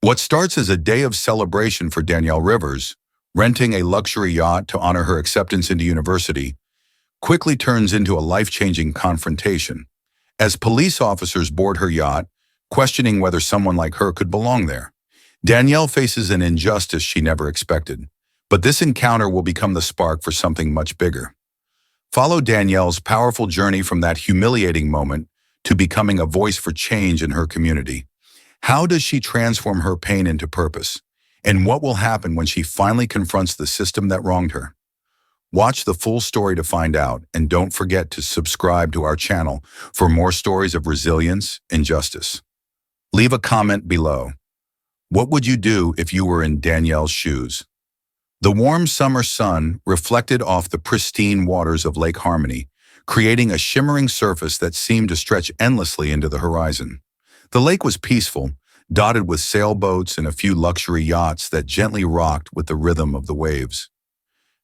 What starts as a day of celebration for Danielle Rivers, renting a luxury yacht to honor her acceptance into university, quickly turns into a life-changing confrontation as police officers board her yacht, questioning whether someone like her could belong there. Danielle faces an injustice she never expected, but this encounter will become the spark for something much bigger. Follow Danielle's powerful journey from that humiliating moment to becoming a voice for change in her community. How does she transform her pain into purpose? And what will happen when she finally confronts the system that wronged her? Watch the full story to find out, and don't forget to subscribe to our channel for more stories of resilience and justice. Leave a comment below. What would you do if you were in Danielle's shoes? The warm summer sun reflected off the pristine waters of Lake Harmony, creating a shimmering surface that seemed to stretch endlessly into the horizon. The lake was peaceful, dotted with sailboats and a few luxury yachts that gently rocked with the rhythm of the waves.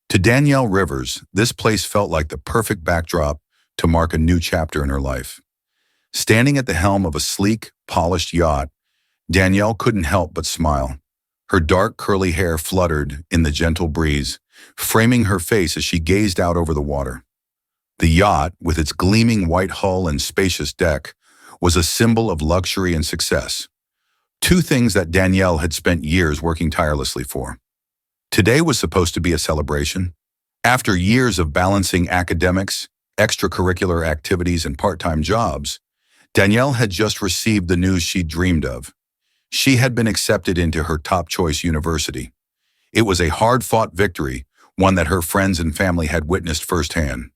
To Danielle Rivers, this place felt like the perfect backdrop to mark a new chapter in her life. Standing at the helm of a sleek, polished yacht, Danielle couldn't help but smile. Her dark, curly hair fluttered in the gentle breeze, framing her face as she gazed out over the water. The yacht, with its gleaming white hull and spacious deck, was a symbol of luxury and success. Two things that Danielle had spent years working tirelessly for. Today was supposed to be a celebration. After years of balancing academics, extracurricular activities, and part-time jobs, Danielle had just received the news she'd dreamed of. She had been accepted into her top-choice university. It was a hard-fought victory, one that her friends and family had witnessed firsthand.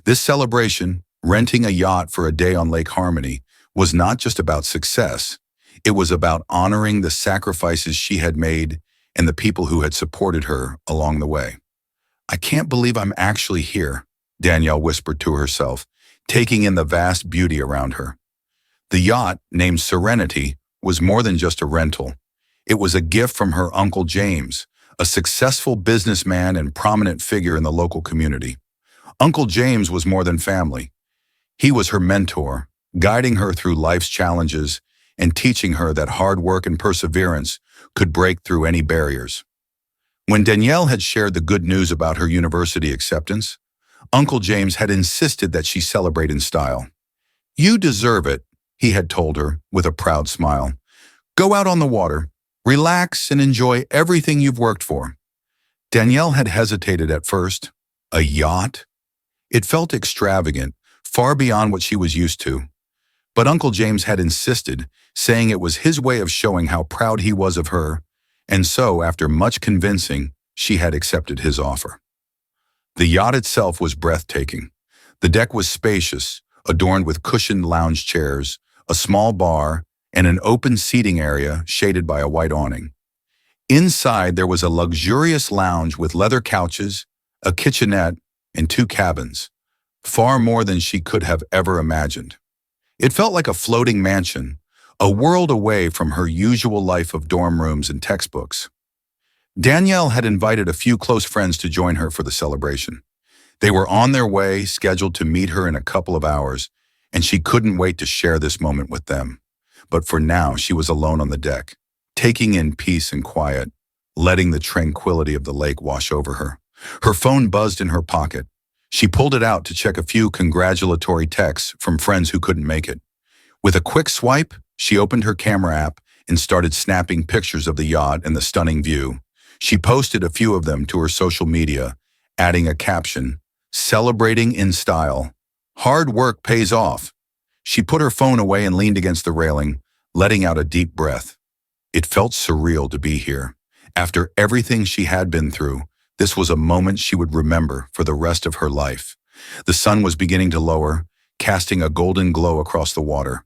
This celebration, renting a yacht for a day on Lake Harmony, was not just about success. It was about honoring the sacrifices she had made and the people who had supported her along the way. "I can't believe I'm actually here," Danielle whispered to herself, taking in the vast beauty around her. The yacht, named Serenity, was more than just a rental. It was a gift from her Uncle James, a successful businessman and prominent figure in the local community. Uncle James was more than family. He was her mentor, guiding her through life's challenges and teaching her that hard work and perseverance could break through any barriers. When Danielle had shared the good news about her university acceptance, Uncle James had insisted that she celebrate in style. "You deserve it," he had told her with a proud smile. "Go out on the water, relax, and enjoy everything you've worked for." Danielle had hesitated at first. A yacht? It felt extravagant, far beyond what she was used to. But Uncle James had insisted, saying it was his way of showing how proud he was of her, and so, after much convincing, she had accepted his offer. The yacht itself was breathtaking. The deck was spacious, adorned with cushioned lounge chairs, a small bar, and an open seating area shaded by a white awning. Inside, there was a luxurious lounge with leather couches, a kitchenette, and two cabins, far more than she could have ever imagined. It felt like a floating mansion, a world away from her usual life of dorm rooms and textbooks. Danielle had invited a few close friends to join her for the celebration. They were on their way, scheduled to meet her in a couple of hours, and she couldn't wait to share this moment with them. But for now, she was alone on the deck, taking in peace and quiet, letting the tranquility of the lake wash over her. Her phone buzzed in her pocket. She pulled it out to check a few congratulatory texts from friends who couldn't make it. With a quick swipe, she opened her camera app and started snapping pictures of the yacht and the stunning view. She posted a few of them to her social media, adding a caption, "Celebrating in style. Hard work pays off." She put her phone away and leaned against the railing, letting out a deep breath. It felt surreal to be here. After everything she had been through, this was a moment she would remember for the rest of her life. The sun was beginning to lower, casting a golden glow across the water.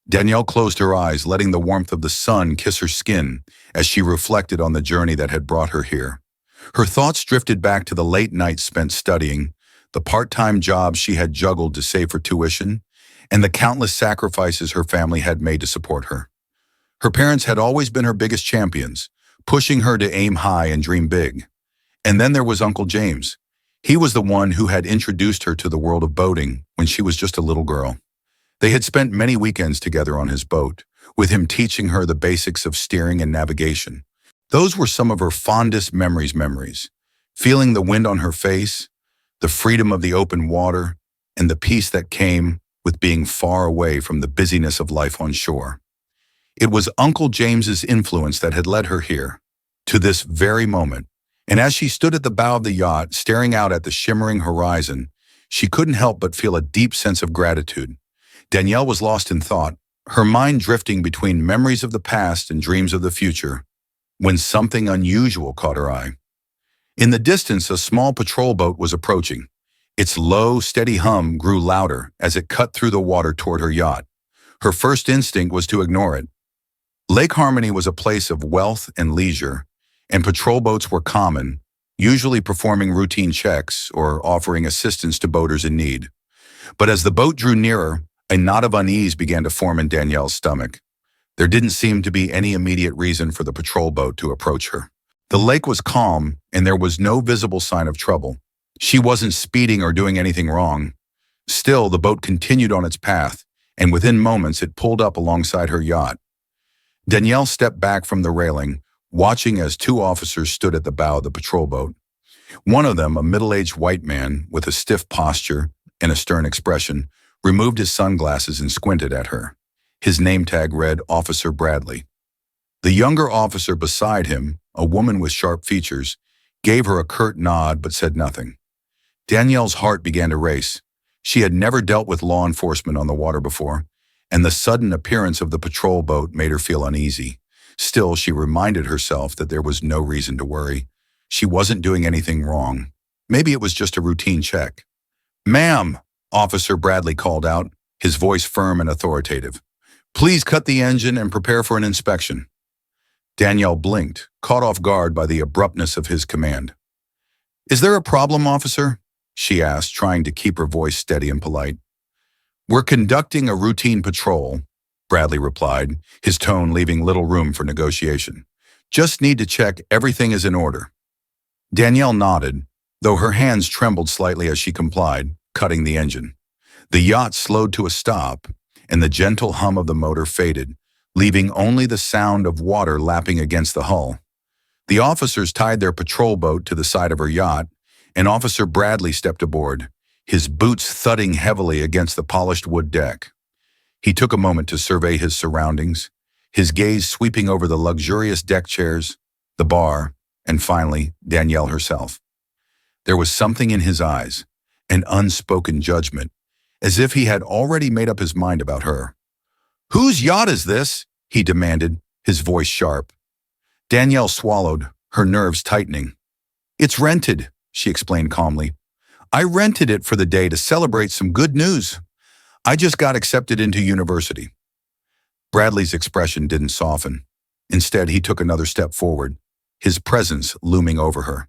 Danielle closed her eyes, letting the warmth of the sun kiss her skin as she reflected on the journey that had brought her here. Her thoughts drifted back to the late nights spent studying, the part-time jobs she had juggled to save for tuition, and the countless sacrifices her family had made to support her. Her parents had always been her biggest champions, pushing her to aim high and dream big. And then there was Uncle James. He was the one who had introduced her to the world of boating when she was just a little girl. They had spent many weekends together on his boat, with him teaching her the basics of steering and navigation. Those were some of her fondest memories. Feeling the wind on her face, the freedom of the open water, and the peace that came with being far away from the busyness of life on shore. It was Uncle James's influence that had led her here, to this very moment, and as she stood at the bow of the yacht, staring out at the shimmering horizon, she couldn't help but feel a deep sense of gratitude. Danielle was lost in thought, her mind drifting between memories of the past and dreams of the future, when something unusual caught her eye. In the distance, a small patrol boat was approaching. Its low, steady hum grew louder as it cut through the water toward her yacht. Her first instinct was to ignore it. Lake Harmony was a place of wealth and leisure, and patrol boats were common, usually performing routine checks or offering assistance to boaters in need. But as the boat drew nearer, a knot of unease began to form in Danielle's stomach. There didn't seem to be any immediate reason for the patrol boat to approach her. The lake was calm, and there was no visible sign of trouble. She wasn't speeding or doing anything wrong. Still, the boat continued on its path, and within moments it pulled up alongside her yacht. Danielle stepped back from the railing, watching as two officers stood at the bow of the patrol boat. One of them, a middle-aged white man with a stiff posture and a stern expression, removed his sunglasses and squinted at her. His name tag read Officer Bradley. The younger officer beside him, a woman with sharp features, gave her a curt nod but said nothing. Danielle's heart began to race. She had never dealt with law enforcement on the water before, and the sudden appearance of the patrol boat made her feel uneasy. Still, she reminded herself that there was no reason to worry. She wasn't doing anything wrong. Maybe it was just a routine check. "Ma'am," Officer Bradley called out, his voice firm and authoritative. "Please cut the engine and prepare for an inspection." Danielle blinked, caught off guard by the abruptness of his command. "Is there a problem, officer?" she asked, trying to keep her voice steady and polite. "We're conducting a routine patrol," Bradley replied, his tone leaving little room for negotiation. "Just need to check everything is in order." Danielle nodded, though her hands trembled slightly as she complied, cutting the engine. The yacht slowed to a stop, and the gentle hum of the motor faded, leaving only the sound of water lapping against the hull. The officers tied their patrol boat to the side of her yacht, and Officer Bradley stepped aboard, his boots thudding heavily against the polished wood deck. He took a moment to survey his surroundings, his gaze sweeping over the luxurious deck chairs, the bar, and finally, Danielle herself. There was something in his eyes, an unspoken judgment, as if he had already made up his mind about her. "Whose yacht is this?" he demanded, his voice sharp. Danielle swallowed, her nerves tightening. "It's rented," she explained calmly. "I rented it for the day to celebrate some good news. I just got accepted into university." Bradley's expression didn't soften. Instead, he took another step forward, his presence looming over her.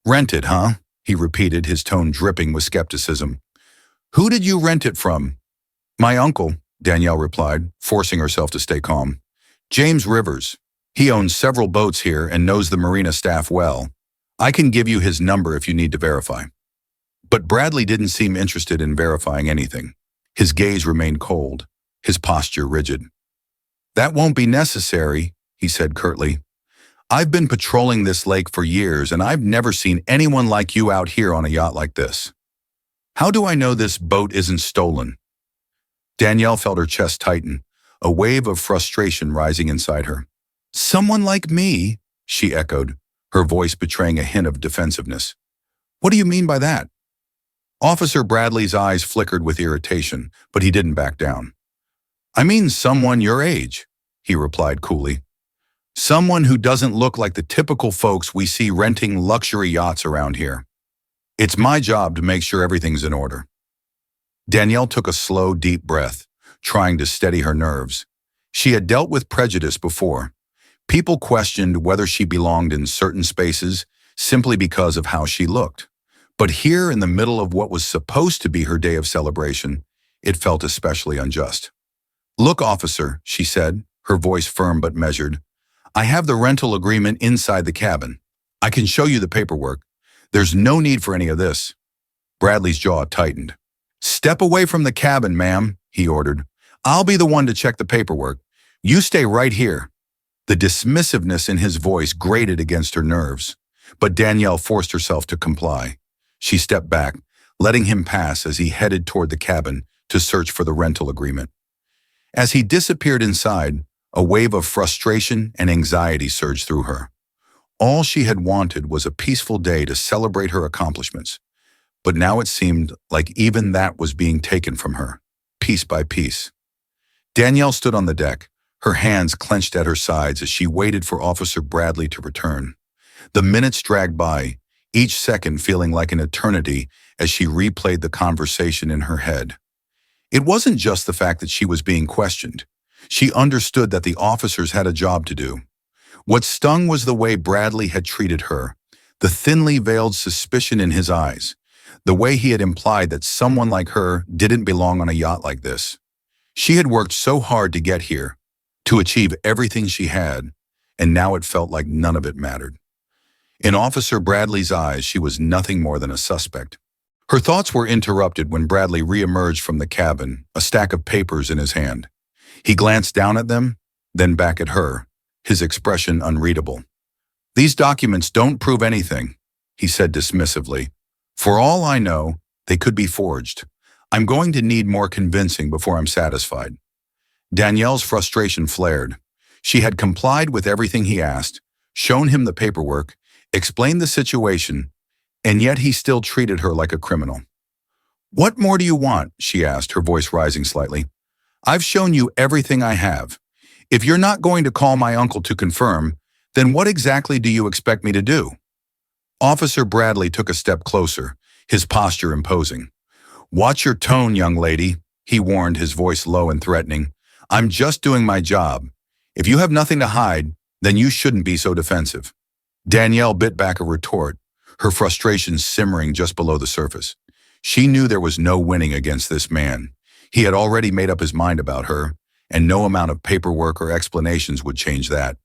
"Rented, huh?" he repeated, his tone dripping with skepticism. "Who did you rent it from?" "My uncle," Danielle replied, forcing herself to stay calm. "James Rivers. He owns several boats here and knows the marina staff well. I can give you his number if you need to verify." But Bradley didn't seem interested in verifying anything. His gaze remained cold, his posture rigid. "That won't be necessary," he said curtly. "I've been patrolling this lake for years, and I've never seen anyone like you out here on a yacht like this. How do I know this boat isn't stolen?" Danielle felt her chest tighten, a wave of frustration rising inside her. "Someone like me?" she echoed, her voice betraying a hint of defensiveness. "What do you mean by that?" Officer Bradley's eyes flickered with irritation, but he didn't back down. "I mean someone your age," he replied coolly. "Someone who doesn't look like the typical folks we see renting luxury yachts around here. It's my job to make sure everything's in order." Danielle took a slow, deep breath, trying to steady her nerves. She had dealt with prejudice before. People questioned whether she belonged in certain spaces simply because of how she looked. But here in the middle of what was supposed to be her day of celebration, it felt especially unjust. "Look, officer," she said, her voice firm but measured. "I have the rental agreement inside the cabin. I can show you the paperwork. There's no need for any of this." Bradley's jaw tightened. "Step away from the cabin, ma'am," he ordered. "I'll be the one to check the paperwork. You stay right here." The dismissiveness in his voice grated against her nerves, but Danielle forced herself to comply. She stepped back, letting him pass as he headed toward the cabin to search for the rental agreement. As he disappeared inside, a wave of frustration and anxiety surged through her. All she had wanted was a peaceful day to celebrate her accomplishments, but now it seemed like even that was being taken from her, piece by piece. Danielle stood on the deck, her hands clenched at her sides as she waited for Officer Bradley to return. The minutes dragged by, each second feeling like an eternity as she replayed the conversation in her head. It wasn't just the fact that she was being questioned. She understood that the officers had a job to do. What stung was the way Bradley had treated her, the thinly veiled suspicion in his eyes, the way he had implied that someone like her didn't belong on a yacht like this. She had worked so hard to get here, to achieve everything she had, and now it felt like none of it mattered. In Officer Bradley's eyes, she was nothing more than a suspect. Her thoughts were interrupted when Bradley re-emerged from the cabin, a stack of papers in his hand. He glanced down at them, then back at her, his expression unreadable. "These documents don't prove anything," he said dismissively. "For all I know, they could be forged. I'm going to need more convincing before I'm satisfied." Danielle's frustration flared. She had complied with everything he asked, shown him the paperwork, explained the situation, and yet he still treated her like a criminal. "What more do you want?" she asked, her voice rising slightly. "I've shown you everything I have. If you're not going to call my uncle to confirm, then what exactly do you expect me to do?" Officer Bradley took a step closer, his posture imposing. "Watch your tone, young lady," he warned, his voice low and threatening. "I'm just doing my job. If you have nothing to hide, then you shouldn't be so defensive." Danielle bit back a retort, her frustration simmering just below the surface. She knew there was no winning against this man. He had already made up his mind about her, and no amount of paperwork or explanations would change that.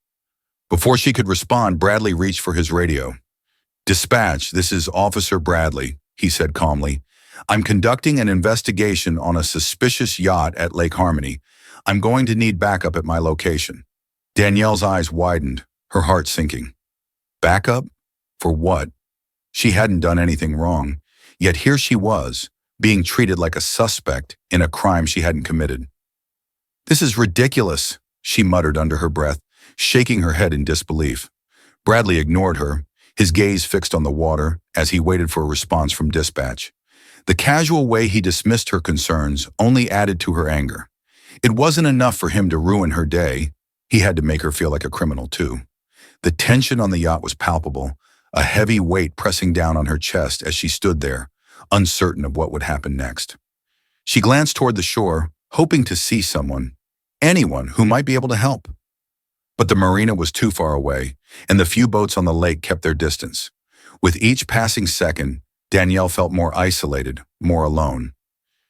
Before she could respond, Bradley reached for his radio. "Dispatch, this is Officer Bradley," he said calmly. "I'm conducting an investigation on a suspicious yacht at Lake Harmony. I'm going to need backup at my location." Danielle's eyes widened, her heart sinking. Backup? For what? She hadn't done anything wrong, yet here she was, being treated like a suspect in a crime she hadn't committed. "This is ridiculous," she muttered under her breath, shaking her head in disbelief. Bradley ignored her, his gaze fixed on the water as he waited for a response from dispatch. The casual way he dismissed her concerns only added to her anger. It wasn't enough for him to ruin her day. He had to make her feel like a criminal too. The tension on the yacht was palpable, a heavy weight pressing down on her chest as she stood there, uncertain of what would happen next. She glanced toward the shore, hoping to see someone, anyone who might be able to help. But the marina was too far away, and the few boats on the lake kept their distance. With each passing second, Danielle felt more isolated, more alone.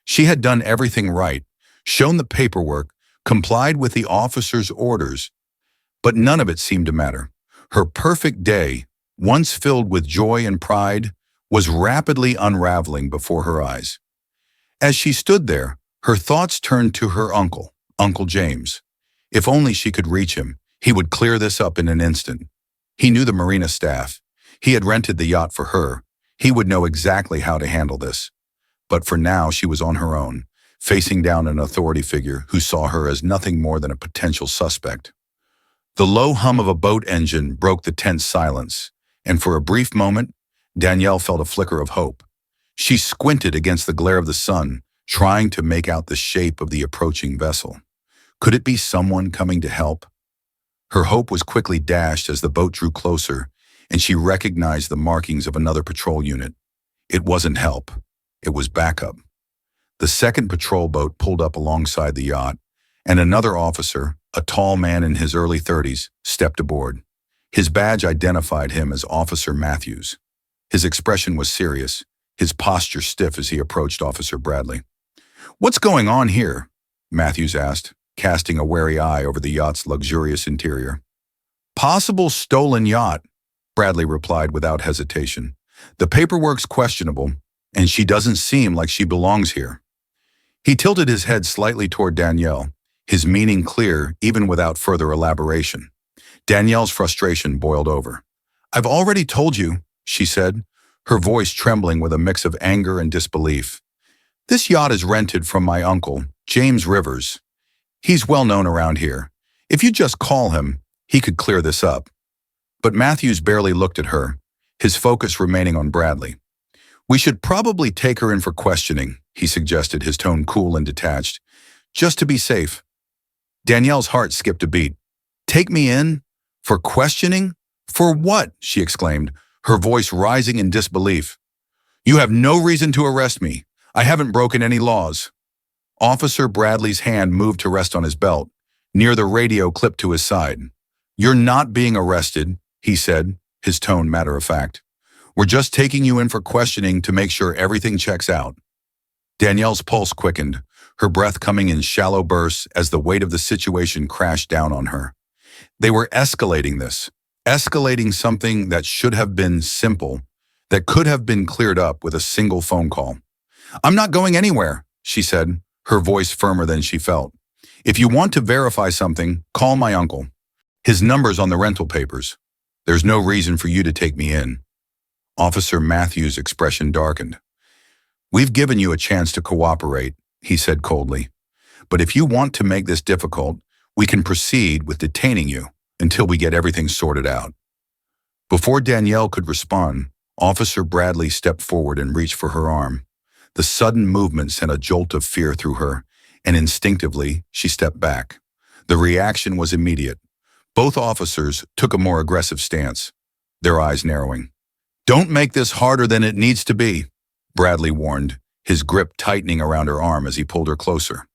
She had done everything right, shown the paperwork, complied with the officer's orders, but none of it seemed to matter. Her perfect day, once filled with joy and pride, was rapidly unraveling before her eyes. As she stood there, her thoughts turned to her uncle, Uncle James. If only she could reach him, he would clear this up in an instant. He knew the marina staff. He had rented the yacht for her. He would know exactly how to handle this. But for now, she was on her own, facing down an authority figure who saw her as nothing more than a potential suspect. The low hum of a boat engine broke the tense silence, and for a brief moment, Danielle felt a flicker of hope. She squinted against the glare of the sun, trying to make out the shape of the approaching vessel. Could it be someone coming to help? Her hope was quickly dashed as the boat drew closer, and she recognized the markings of another patrol unit. It wasn't help. It was backup. The second patrol boat pulled up alongside the yacht, and another officer, a tall man in his early 30s, stepped aboard. His badge identified him as Officer Matthews. His expression was serious, his posture stiff as he approached Officer Bradley. "What's going on here?" Matthews asked, casting a wary eye over the yacht's luxurious interior. "Possible stolen yacht," Bradley replied without hesitation. "The paperwork's questionable, and she doesn't seem like she belongs here." He tilted his head slightly toward Danielle, his meaning clear even without further elaboration. Danielle's frustration boiled over. "I've already told you," she said, her voice trembling with a mix of anger and disbelief. "This yacht is rented from my uncle, James Rivers. He's well known around here. If you just call him, he could clear this up." But Matthews barely looked at her, his focus remaining on Bradley. "We should probably take her in for questioning," he suggested, his tone cool and detached, "just to be safe." Danielle's heart skipped a beat. "Take me in? For questioning? For what?" she exclaimed, her voice rising in disbelief. "You have no reason to arrest me. I haven't broken any laws." Officer Bradley's hand moved to rest on his belt, near the radio clipped to his side. "You're not being arrested," he said, his tone matter-of-fact. "We're just taking you in for questioning to make sure everything checks out." Danielle's pulse quickened, her breath coming in shallow bursts as the weight of the situation crashed down on her. They were escalating something that should have been simple, that could have been cleared up with a single phone call. "I'm not going anywhere," she said, her voice firmer than she felt. "If you want to verify something, call my uncle. His number's on the rental papers. There's no reason for you to take me in." Officer Matthews' expression darkened. "We've given you a chance to cooperate," he said coldly. "But if you want to make this difficult, we can proceed with detaining you until we get everything sorted out." Before Danielle could respond, Officer Bradley stepped forward and reached for her arm. The sudden movement sent a jolt of fear through her, and instinctively, she stepped back. The reaction was immediate. Both officers took a more aggressive stance, their eyes narrowing. "Don't make this harder than it needs to be," Bradley warned, his grip tightening around her arm as he pulled her closer.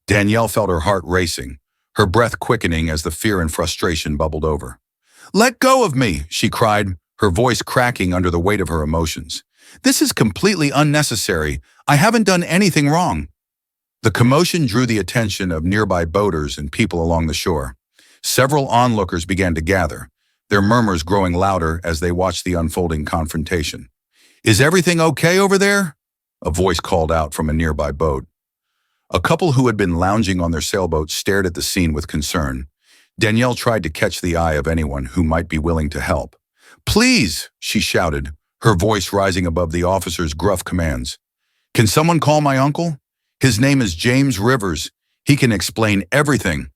Danielle felt her heart racing, her breath quickening as the fear and frustration bubbled over. "Let go of me," she cried, her voice cracking under the weight of her emotions. "This is completely unnecessary. I haven't done anything wrong." The commotion drew the attention of nearby boaters and people along the shore. Several onlookers began to gather, their murmurs growing louder as they watched the unfolding confrontation. "Is everything okay over there?" a voice called out from a nearby boat. A couple who had been lounging on their sailboat stared at the scene with concern. Danielle tried to catch the eye of anyone who might be willing to help. "Please," she shouted, her voice rising above the officer's gruff commands. "Can someone call my uncle? His name is James Rivers. He can explain everything."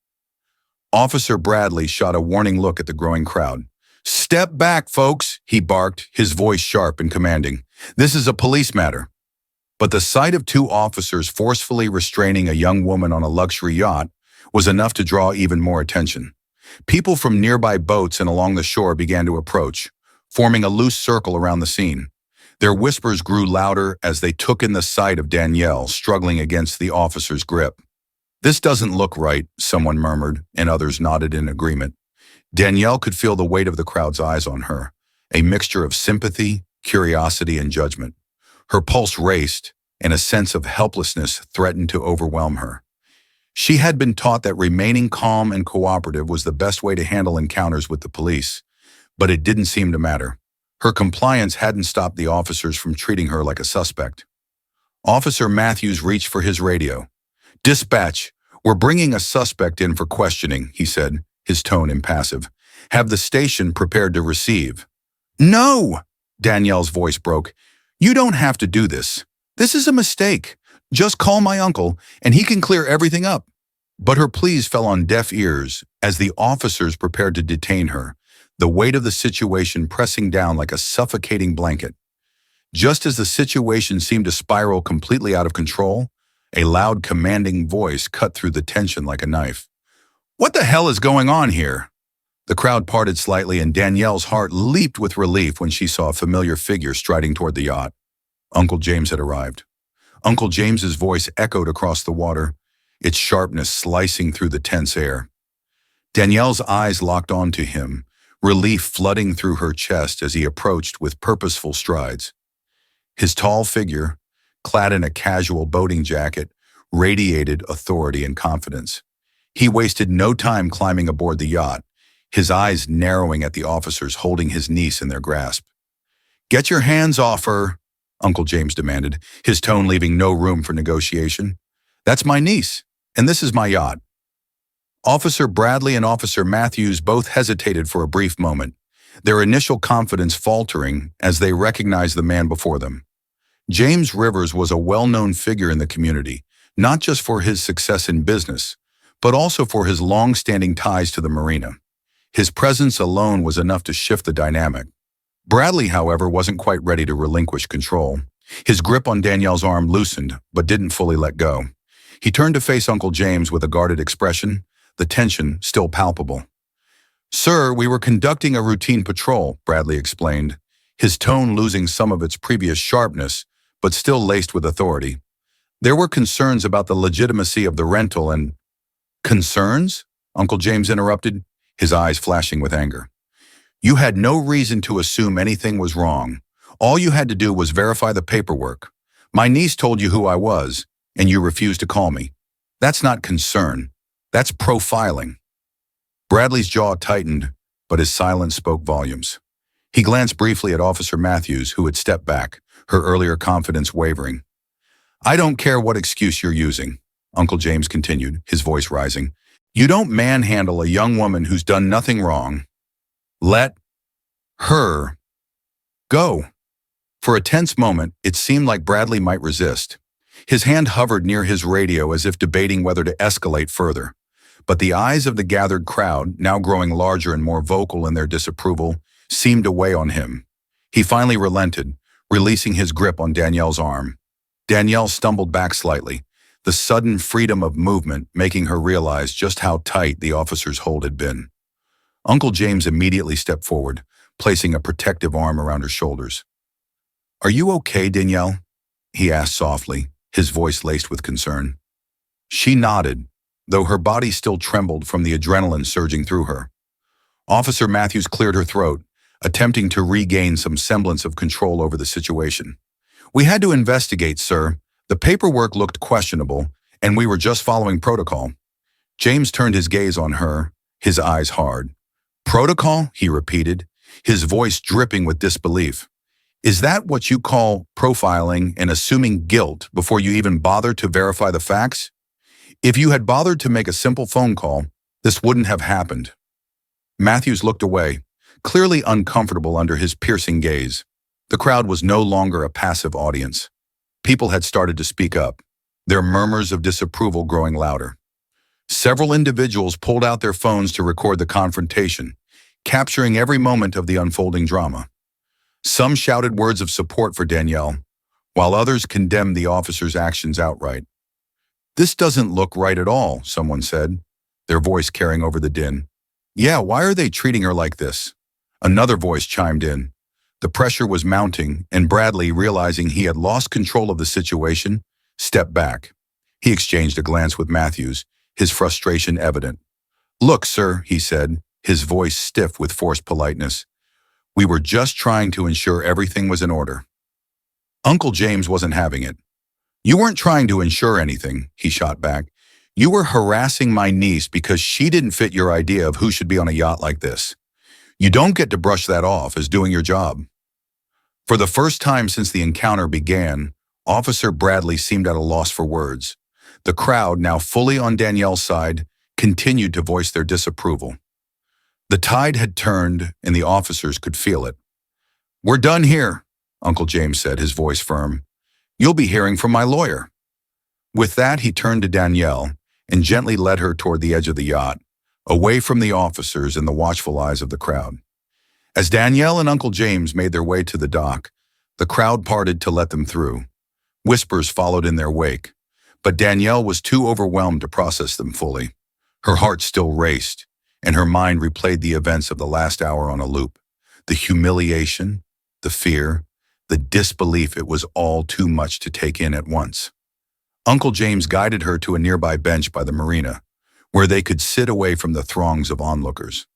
Officer Bradley shot a warning look at the growing crowd. "Step back, folks," he barked, his voice sharp and commanding. "This is a police matter." But the sight of two officers forcefully restraining a young woman on a luxury yacht was enough to draw even more attention. People from nearby boats and along the shore began to approach, forming a loose circle around the scene. Their whispers grew louder as they took in the sight of Danielle struggling against the officer's grip. "This doesn't look right," someone murmured, and others nodded in agreement. Danielle could feel the weight of the crowd's eyes on her, a mixture of sympathy, curiosity, and judgment. Her pulse raced, and a sense of helplessness threatened to overwhelm her. She had been taught that remaining calm and cooperative was the best way to handle encounters with the police, but it didn't seem to matter. Her compliance hadn't stopped the officers from treating her like a suspect. Officer Matthews reached for his radio. "Dispatch, we're bringing a suspect in for questioning," he said, his tone impassive. "Have the station prepared to receive." "No!" Danielle's voice broke. "You don't have to do this. This is a mistake. Just call my uncle, and he can clear everything up." But her pleas fell on deaf ears as the officers prepared to detain her, the weight of the situation pressing down like a suffocating blanket. Just as the situation seemed to spiral completely out of control, a loud, commanding voice cut through the tension like a knife. "What the hell is going on here?" The crowd parted slightly, and Danielle's heart leaped with relief when she saw a familiar figure striding toward the yacht. Uncle James had arrived. Uncle James's voice echoed across the water, its sharpness slicing through the tense air. Danielle's eyes locked onto him, relief flooding through her chest as he approached with purposeful strides. His tall figure, clad in a casual boating jacket, radiated authority and confidence. He wasted no time climbing aboard the yacht, his eyes narrowing at the officers holding his niece in their grasp. "Get your hands off her," Uncle James demanded, his tone leaving no room for negotiation. "That's my niece, and this is my yacht. Officer Bradley and Officer Matthews both hesitated for a brief moment, their initial confidence faltering as they recognized the man before them. James Rivers was a well-known figure in the community, not just for his success in business, but also for his long-standing ties to the marina. His presence alone was enough to shift the dynamic. Bradley, however, wasn't quite ready to relinquish control. His grip on Danielle's arm loosened, but didn't fully let go. He turned to face Uncle James with a guarded expression, the tension still palpable. "Sir, we were conducting a routine patrol," Bradley explained, his tone losing some of its previous sharpness, but still laced with authority. "There were concerns about the legitimacy of the rental and—" "Concerns?" Uncle James interrupted, his eyes flashing with anger. "You had no reason to assume anything was wrong. All you had to do was verify the paperwork. My niece told you who I was, and you refused to call me. That's not concern. That's profiling." Bradley's jaw tightened, but his silence spoke volumes. He glanced briefly at Officer Matthews, who had stepped back, her earlier confidence wavering. "I don't care what excuse you're using," Uncle James continued, his voice rising. "You don't manhandle a young woman who's done nothing wrong. Let her go." For a tense moment, it seemed like Bradley might resist. His hand hovered near his radio as if debating whether to escalate further. But the eyes of the gathered crowd, now growing larger and more vocal in their disapproval, seemed to weigh on him. He finally relented, releasing his grip on Danielle's arm. Danielle stumbled back slightly, the sudden freedom of movement making her realize just how tight the officer's hold had been. Uncle James immediately stepped forward, placing a protective arm around her shoulders. "Are you okay, Danielle?" he asked softly, his voice laced with concern. She nodded, though her body still trembled from the adrenaline surging through her. Officer Matthews cleared her throat, attempting to regain some semblance of control over the situation. "We had to investigate, sir. The paperwork looked questionable, and we were just following protocol." James turned his gaze on her, his eyes hard. "Protocol?" he repeated, his voice dripping with disbelief. "Is that what you call profiling and assuming guilt before you even bother to verify the facts? If you had bothered to make a simple phone call, this wouldn't have happened." Matthews looked away, clearly uncomfortable under his piercing gaze. The crowd was no longer a passive audience. People had started to speak up, their murmurs of disapproval growing louder. Several individuals pulled out their phones to record the confrontation, capturing every moment of the unfolding drama. Some shouted words of support for Danielle, while others condemned the officer's actions outright. "This doesn't look right at all," someone said, their voice carrying over the din. "Yeah, why are they treating her like this?" Another voice chimed in. The pressure was mounting, and Bradley, realizing he had lost control of the situation, stepped back. He exchanged a glance with Matthews, his frustration evident. "Look, sir," he said, his voice stiff with forced politeness. "We were just trying to ensure everything was in order." Uncle James wasn't having it. "You weren't trying to ensure anything," he shot back. "You were harassing my niece because she didn't fit your idea of who should be on a yacht like this. You don't get to brush that off as doing your job." For the first time since the encounter began, Officer Bradley seemed at a loss for words. The crowd, now fully on Danielle's side, continued to voice their disapproval. The tide had turned, and the officers could feel it. "We're done here," Uncle James said, his voice firm. "You'll be hearing from my lawyer." With that, he turned to Danielle and gently led her toward the edge of the yacht, away from the officers and the watchful eyes of the crowd. As Danielle and Uncle James made their way to the dock, the crowd parted to let them through. Whispers followed in their wake, but Danielle was too overwhelmed to process them fully. Her heart still raced, and her mind replayed the events of the last hour on a loop. The humiliation, the fear, the disbelief. It was all too much to take in at once. Uncle James guided her to a nearby bench by the marina, where they could sit away from the throngs of onlookers.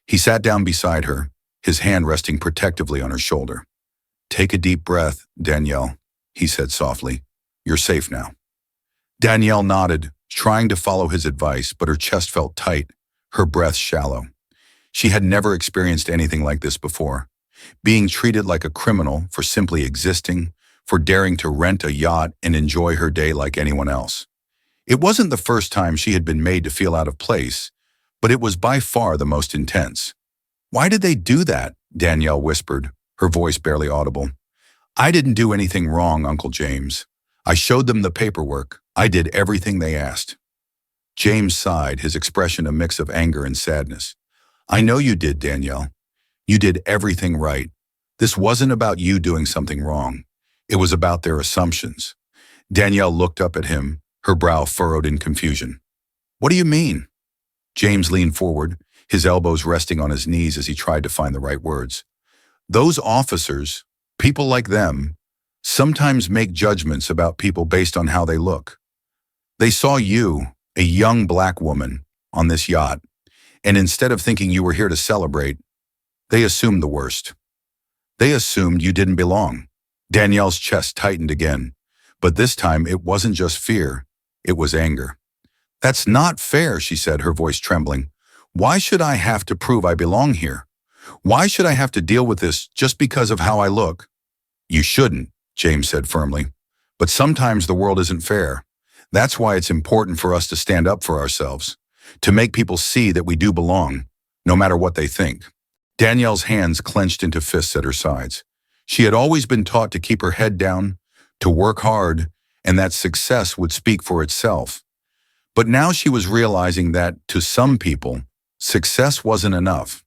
He sat down beside her, his hand resting protectively on her shoulder. "Take a deep breath, Danielle," he said softly. "You're safe now." Danielle nodded, trying to follow his advice, but her chest felt tight, her breath shallow. She had never experienced anything like this before, being treated like a criminal for simply existing, for daring to rent a yacht and enjoy her day like anyone else. It wasn't the first time she had been made to feel out of place, but it was by far the most intense. "Why did they do that?" Danielle whispered, her voice barely audible. "I didn't do anything wrong, Uncle James. I showed them the paperwork. I did everything they asked." James sighed, his expression a mix of anger and sadness. "I know you did, Danielle. You did everything right. This wasn't about you doing something wrong. It was about their assumptions." Danielle looked up at him, her brow furrowed in confusion. "What do you mean?" James leaned forward, his elbows resting on his knees as he tried to find the right words. "Those officers, people like them, sometimes make judgments about people based on how they look. They saw you, a young black woman, on this yacht, and instead of thinking you were here to celebrate, they assumed the worst. They assumed you didn't belong." Danielle's chest tightened again, but this time it wasn't just fear, it was anger. "That's not fair," she said, her voice trembling. "Why should I have to prove I belong here? Why should I have to deal with this just because of how I look?" "You shouldn't," James said firmly. "But sometimes the world isn't fair. That's why it's important for us to stand up for ourselves, to make people see that we do belong, no matter what they think." Danielle's hands clenched into fists at her sides. She had always been taught to keep her head down, to work hard, and that success would speak for itself. But now she was realizing that, to some people, success wasn't enough.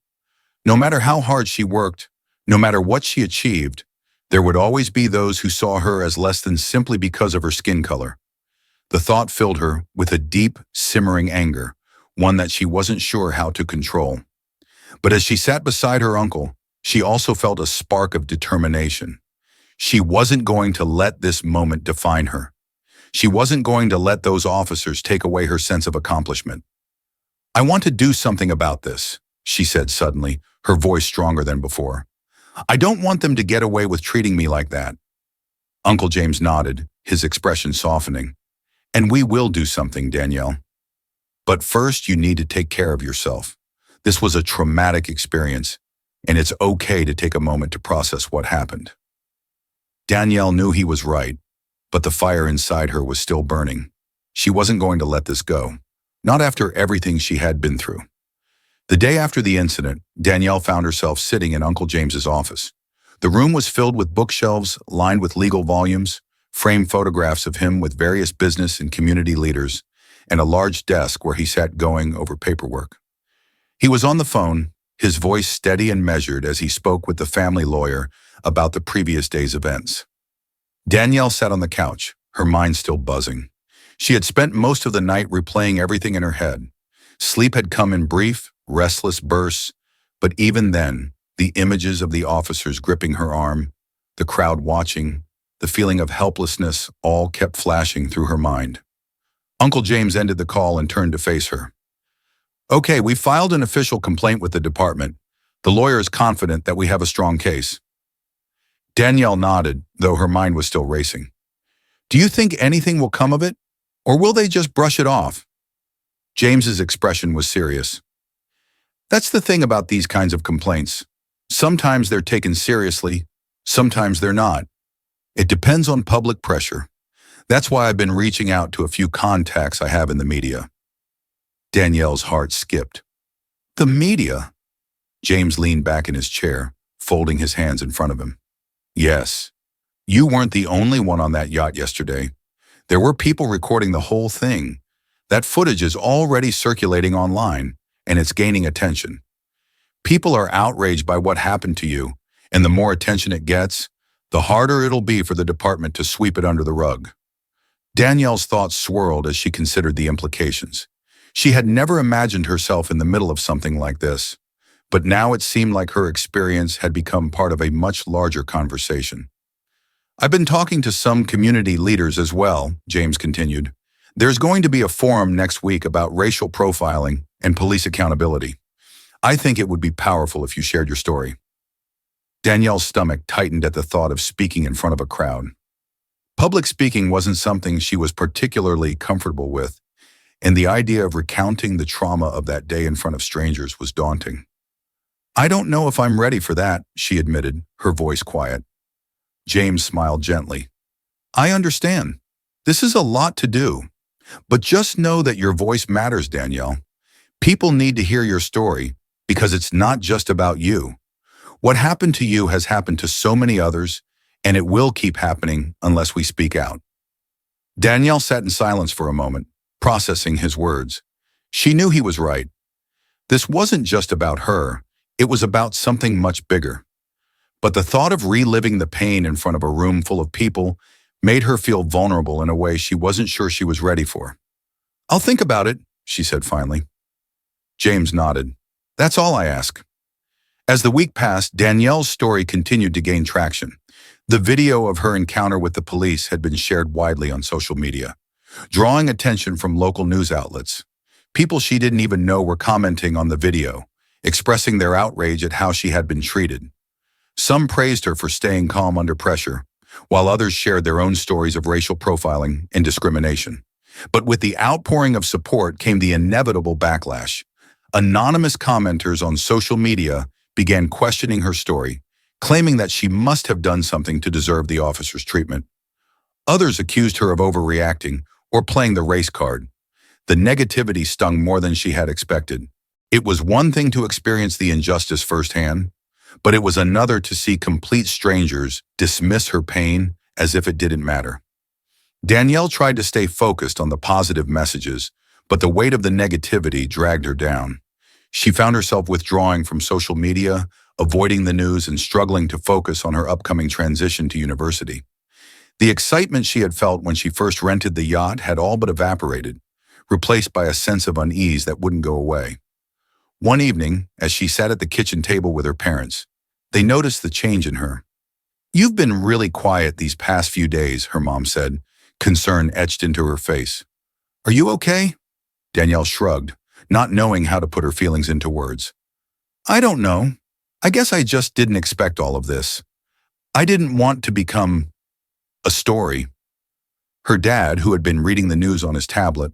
No matter how hard she worked, no matter what she achieved, there would always be those who saw her as less than simply because of her skin color. The thought filled her with a deep, simmering anger, one that she wasn't sure how to control. But as she sat beside her uncle, she also felt a spark of determination. She wasn't going to let this moment define her. She wasn't going to let those officers take away her sense of accomplishment. "I want to do something about this," she said suddenly, her voice stronger than before. "I don't want them to get away with treating me like that." Uncle James nodded, his expression softening. "And we will do something, Danielle. But first you need to take care of yourself. This was a traumatic experience, and it's okay to take a moment to process what happened." Danielle knew he was right, but the fire inside her was still burning. She wasn't going to let this go, not after everything she had been through. The day after the incident, Danielle found herself sitting in Uncle James's office. The room was filled with bookshelves lined with legal volumes, framed photographs of him with various business and community leaders, and a large desk where he sat going over paperwork. He was on the phone, his voice steady and measured as he spoke with the family lawyer about the previous day's events. Danielle sat on the couch, her mind still buzzing. She had spent most of the night replaying everything in her head. Sleep had come in brief, restless bursts, but even then, the images of the officers gripping her arm, the crowd watching, the feeling of helplessness all kept flashing through her mind. Uncle James ended the call and turned to face her. "Okay, we filed an official complaint with the department. The lawyer is confident that we have a strong case." Danielle nodded, though her mind was still racing. "Do you think anything will come of it? Or will they just brush it off?" James's expression was serious. "That's the thing about these kinds of complaints. Sometimes they're taken seriously, sometimes they're not. It depends on public pressure. That's why I've been reaching out to a few contacts I have in the media." Danielle's heart skipped. "The media?" James leaned back in his chair, folding his hands in front of him. "Yes. You weren't the only one on that yacht yesterday. There were people recording the whole thing. That footage is already circulating online, and it's gaining attention. People are outraged by what happened to you, and the more attention it gets, the harder it'll be for the department to sweep it under the rug." Danielle's thoughts swirled as she considered the implications. She had never imagined herself in the middle of something like this, but now it seemed like her experience had become part of a much larger conversation. "I've been talking to some community leaders as well," James continued. "There's going to be a forum next week about racial profiling and police accountability. I think it would be powerful if you shared your story." Danielle's stomach tightened at the thought of speaking in front of a crowd. Public speaking wasn't something she was particularly comfortable with, and the idea of recounting the trauma of that day in front of strangers was daunting. "I don't know if I'm ready for that," she admitted, her voice quiet. James smiled gently. "I understand. This is a lot to do. But just know that your voice matters, Danielle. People need to hear your story because it's not just about you. What happened to you has happened to so many others, and it will keep happening unless we speak out. Danielle sat in silence for a moment, processing his words. She knew he was right. This wasn't just about her, it was about something much bigger. But the thought of reliving the pain in front of a room full of people made her feel vulnerable in a way she wasn't sure she was ready for. "I'll think about it," she said finally. James nodded. "That's all I ask." As the week passed, Danielle's story continued to gain traction. The video of her encounter with the police had been shared widely on social media, drawing attention from local news outlets. People she didn't even know were commenting on the video, expressing their outrage at how she had been treated. Some praised her for staying calm under pressure, while others shared their own stories of racial profiling and discrimination. But with the outpouring of support came the inevitable backlash. Anonymous commenters on social media began questioning her story, claiming that she must have done something to deserve the officer's treatment. Others accused her of overreacting or playing the race card. The negativity stung more than she had expected. It was one thing to experience the injustice firsthand, but it was another to see complete strangers dismiss her pain as if it didn't matter. Danielle tried to stay focused on the positive messages, but the weight of the negativity dragged her down. She found herself withdrawing from social media, avoiding the news, and struggling to focus on her upcoming transition to university. The excitement she had felt when she first rented the yacht had all but evaporated, replaced by a sense of unease that wouldn't go away. One evening, as she sat at the kitchen table with her parents, they noticed the change in her. "You've been really quiet these past few days," her mom said, concern etched into her face. "Are you okay?" Danielle shrugged, not knowing how to put her feelings into words. "I don't know. I guess I just didn't expect all of this. I didn't want to become a story." Her dad, who had been reading the news on his tablet,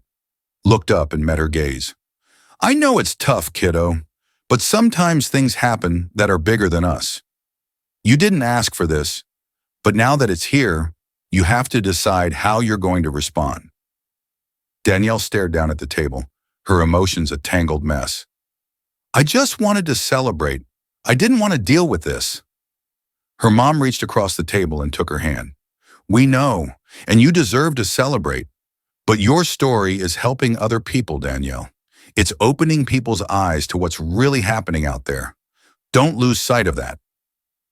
looked up and met her gaze. "I know it's tough, kiddo, but sometimes things happen that are bigger than us. You didn't ask for this, but now that it's here, you have to decide how you're going to respond." Danielle stared down at the table, her emotions a tangled mess. "I just wanted to celebrate. I didn't want to deal with this." Her mom reached across the table and took her hand. "We know, and you deserve to celebrate. But your story is helping other people, Danielle. It's opening people's eyes to what's really happening out there. Don't lose sight of that."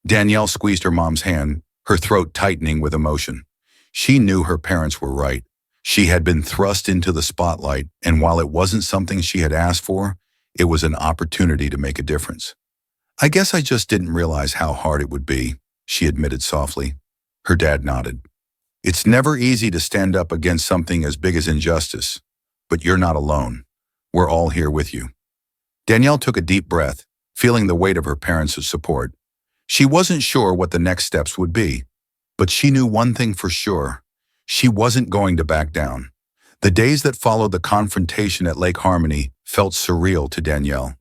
Danielle squeezed her mom's hand, her throat tightening with emotion. She knew her parents were right. She had been thrust into the spotlight, and while it wasn't something she had asked for, it was an opportunity to make a difference. "I guess I just didn't realize how hard it would be," she admitted softly. Her dad nodded. "It's never easy to stand up against something as big as injustice, but you're not alone. We're all here with you." Danielle took a deep breath, feeling the weight of her parents' support. She wasn't sure what the next steps would be, but she knew one thing for sure. She wasn't going to back down. The days that followed the confrontation at Lake Harmony felt surreal to Danielle.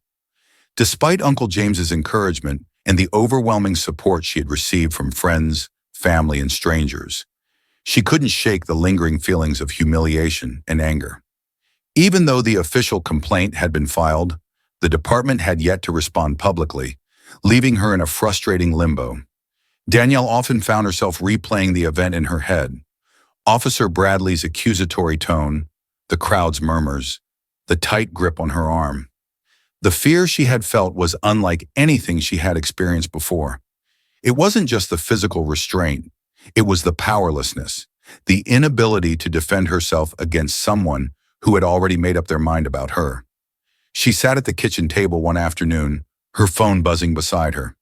Despite Uncle James's encouragement and the overwhelming support she had received from friends, family, and strangers, she couldn't shake the lingering feelings of humiliation and anger. Even though the official complaint had been filed, the department had yet to respond publicly, leaving her in a frustrating limbo. Danielle often found herself replaying the event in her head. Officer Bradley's accusatory tone, the crowd's murmurs, the tight grip on her arm. The fear she had felt was unlike anything she had experienced before. It wasn't just the physical restraint, it was the powerlessness, the inability to defend herself against someone who had already made up their mind about her. She sat at the kitchen table one afternoon, her phone buzzing beside her.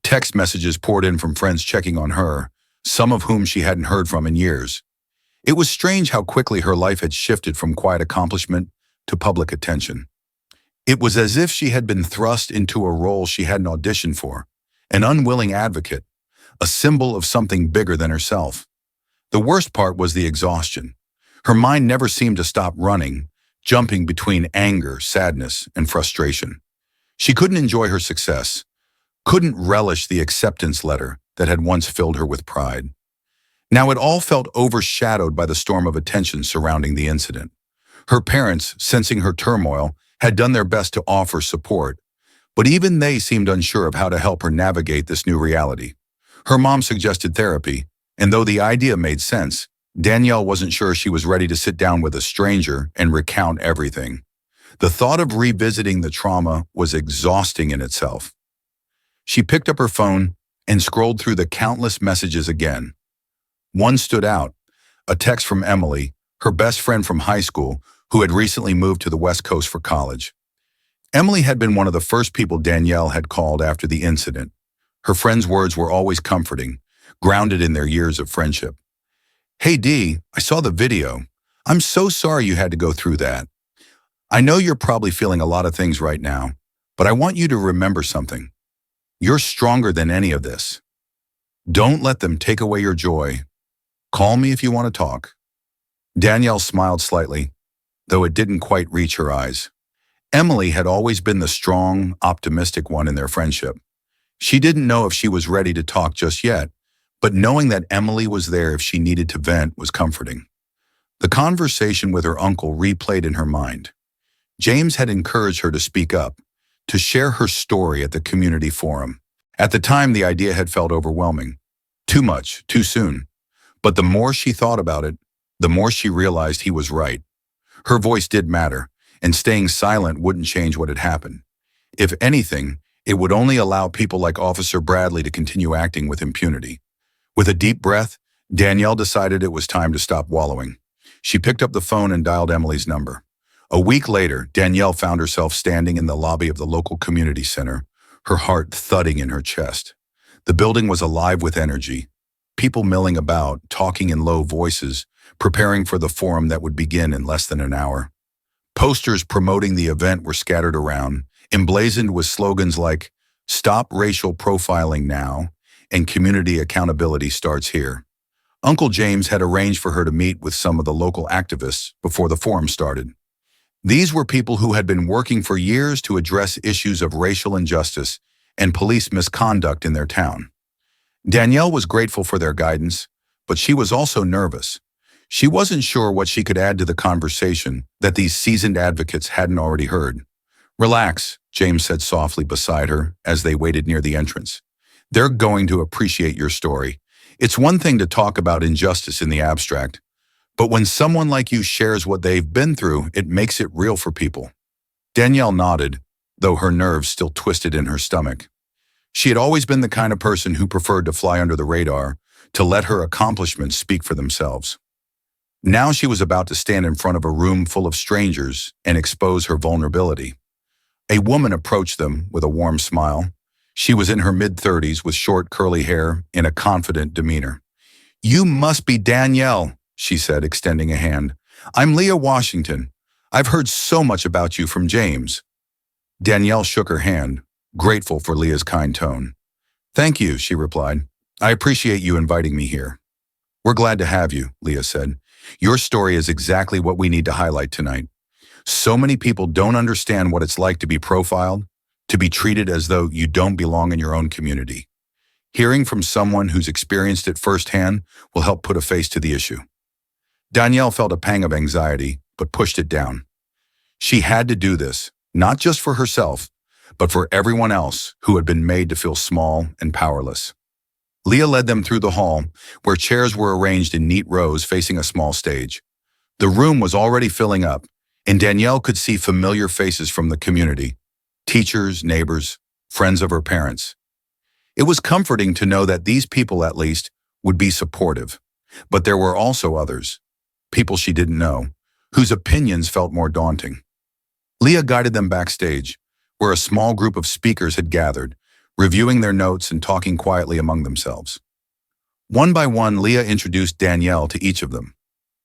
Text messages poured in from friends checking on her, some of whom she hadn't heard from in years. It was strange how quickly her life had shifted from quiet accomplishment to public attention. It was as if she had been thrust into a role she hadn't auditioned for, an unwilling advocate, a symbol of something bigger than herself. The worst part was the exhaustion. Her mind never seemed to stop running, jumping between anger, sadness, and frustration. She couldn't enjoy her success, couldn't relish the acceptance letter that had once filled her with pride. Now it all felt overshadowed by the storm of attention surrounding the incident. Her parents, sensing her turmoil, had done their best to offer support, but even they seemed unsure of how to help her navigate this new reality. Her mom suggested therapy, and though the idea made sense, Danielle wasn't sure she was ready to sit down with a stranger and recount everything. The thought of revisiting the trauma was exhausting in itself. She picked up her phone and scrolled through the countless messages again. One stood out, a text from Emily, her best friend from high school, who had recently moved to the West Coast for college. Emily had been one of the first people Danielle had called after the incident. Her friend's words were always comforting, grounded in their years of friendship. "Hey Dee, I saw the video. I'm so sorry you had to go through that. I know you're probably feeling a lot of things right now, but I want you to remember something. You're stronger than any of this. Don't let them take away your joy. Call me if you want to talk." Danielle smiled slightly, though it didn't quite reach her eyes. Emily had always been the strong, optimistic one in their friendship. She didn't know if she was ready to talk just yet, but knowing that Emily was there if she needed to vent was comforting. The conversation with her uncle replayed in her mind. James had encouraged her to speak up, to share her story at the community forum. At the time, the idea had felt overwhelming. Too much, too soon. But the more she thought about it, the more she realized he was right. Her voice did matter, and staying silent wouldn't change what had happened. If anything, it would only allow people like Officer Bradley to continue acting with impunity. With a deep breath, Danielle decided it was time to stop wallowing. She picked up the phone and dialed Emily's number. A week later, Danielle found herself standing in the lobby of the local community center, her heart thudding in her chest. The building was alive with energy, people milling about, talking in low voices, preparing for the forum that would begin in less than an hour. Posters promoting the event were scattered around, emblazoned with slogans like, "Stop racial profiling now," and "Community accountability starts here." Uncle James had arranged for her to meet with some of the local activists before the forum started. These were people who had been working for years to address issues of racial injustice and police misconduct in their town. Danielle was grateful for their guidance, but she was also nervous. She wasn't sure what she could add to the conversation that these seasoned advocates hadn't already heard. "Relax," James said softly beside her as they waited near the entrance. "They're going to appreciate your story. It's one thing to talk about injustice in the abstract, but when someone like you shares what they've been through, it makes it real for people." Danielle nodded, though her nerves still twisted in her stomach. She had always been the kind of person who preferred to fly under the radar, to let her accomplishments speak for themselves. Now she was about to stand in front of a room full of strangers and expose her vulnerability. A woman approached them with a warm smile. She was in her mid-30s with short curly hair and a confident demeanor. "You must be Danielle," she said, extending a hand. "I'm Leah Washington. I've heard so much about you from James." Danielle shook her hand, grateful for Leah's kind tone. "Thank you," she replied. "I appreciate you inviting me here." "We're glad to have you," Leah said. "Your story is exactly what we need to highlight tonight. So many people don't understand what it's like to be profiled, to be treated as though you don't belong in your own community. Hearing from someone who's experienced it firsthand will help put a face to the issue." Danielle felt a pang of anxiety, but pushed it down. She had to do this, not just for herself, but for everyone else who had been made to feel small and powerless. Leah led them through the hall, where chairs were arranged in neat rows facing a small stage. The room was already filling up, and Danielle could see familiar faces from the community, teachers, neighbors, friends of her parents. It was comforting to know that these people, at least, would be supportive. But there were also others, people she didn't know, whose opinions felt more daunting. Leah guided them backstage, where a small group of speakers had gathered, reviewing their notes and talking quietly among themselves. One by one, Leah introduced Danielle to each of them.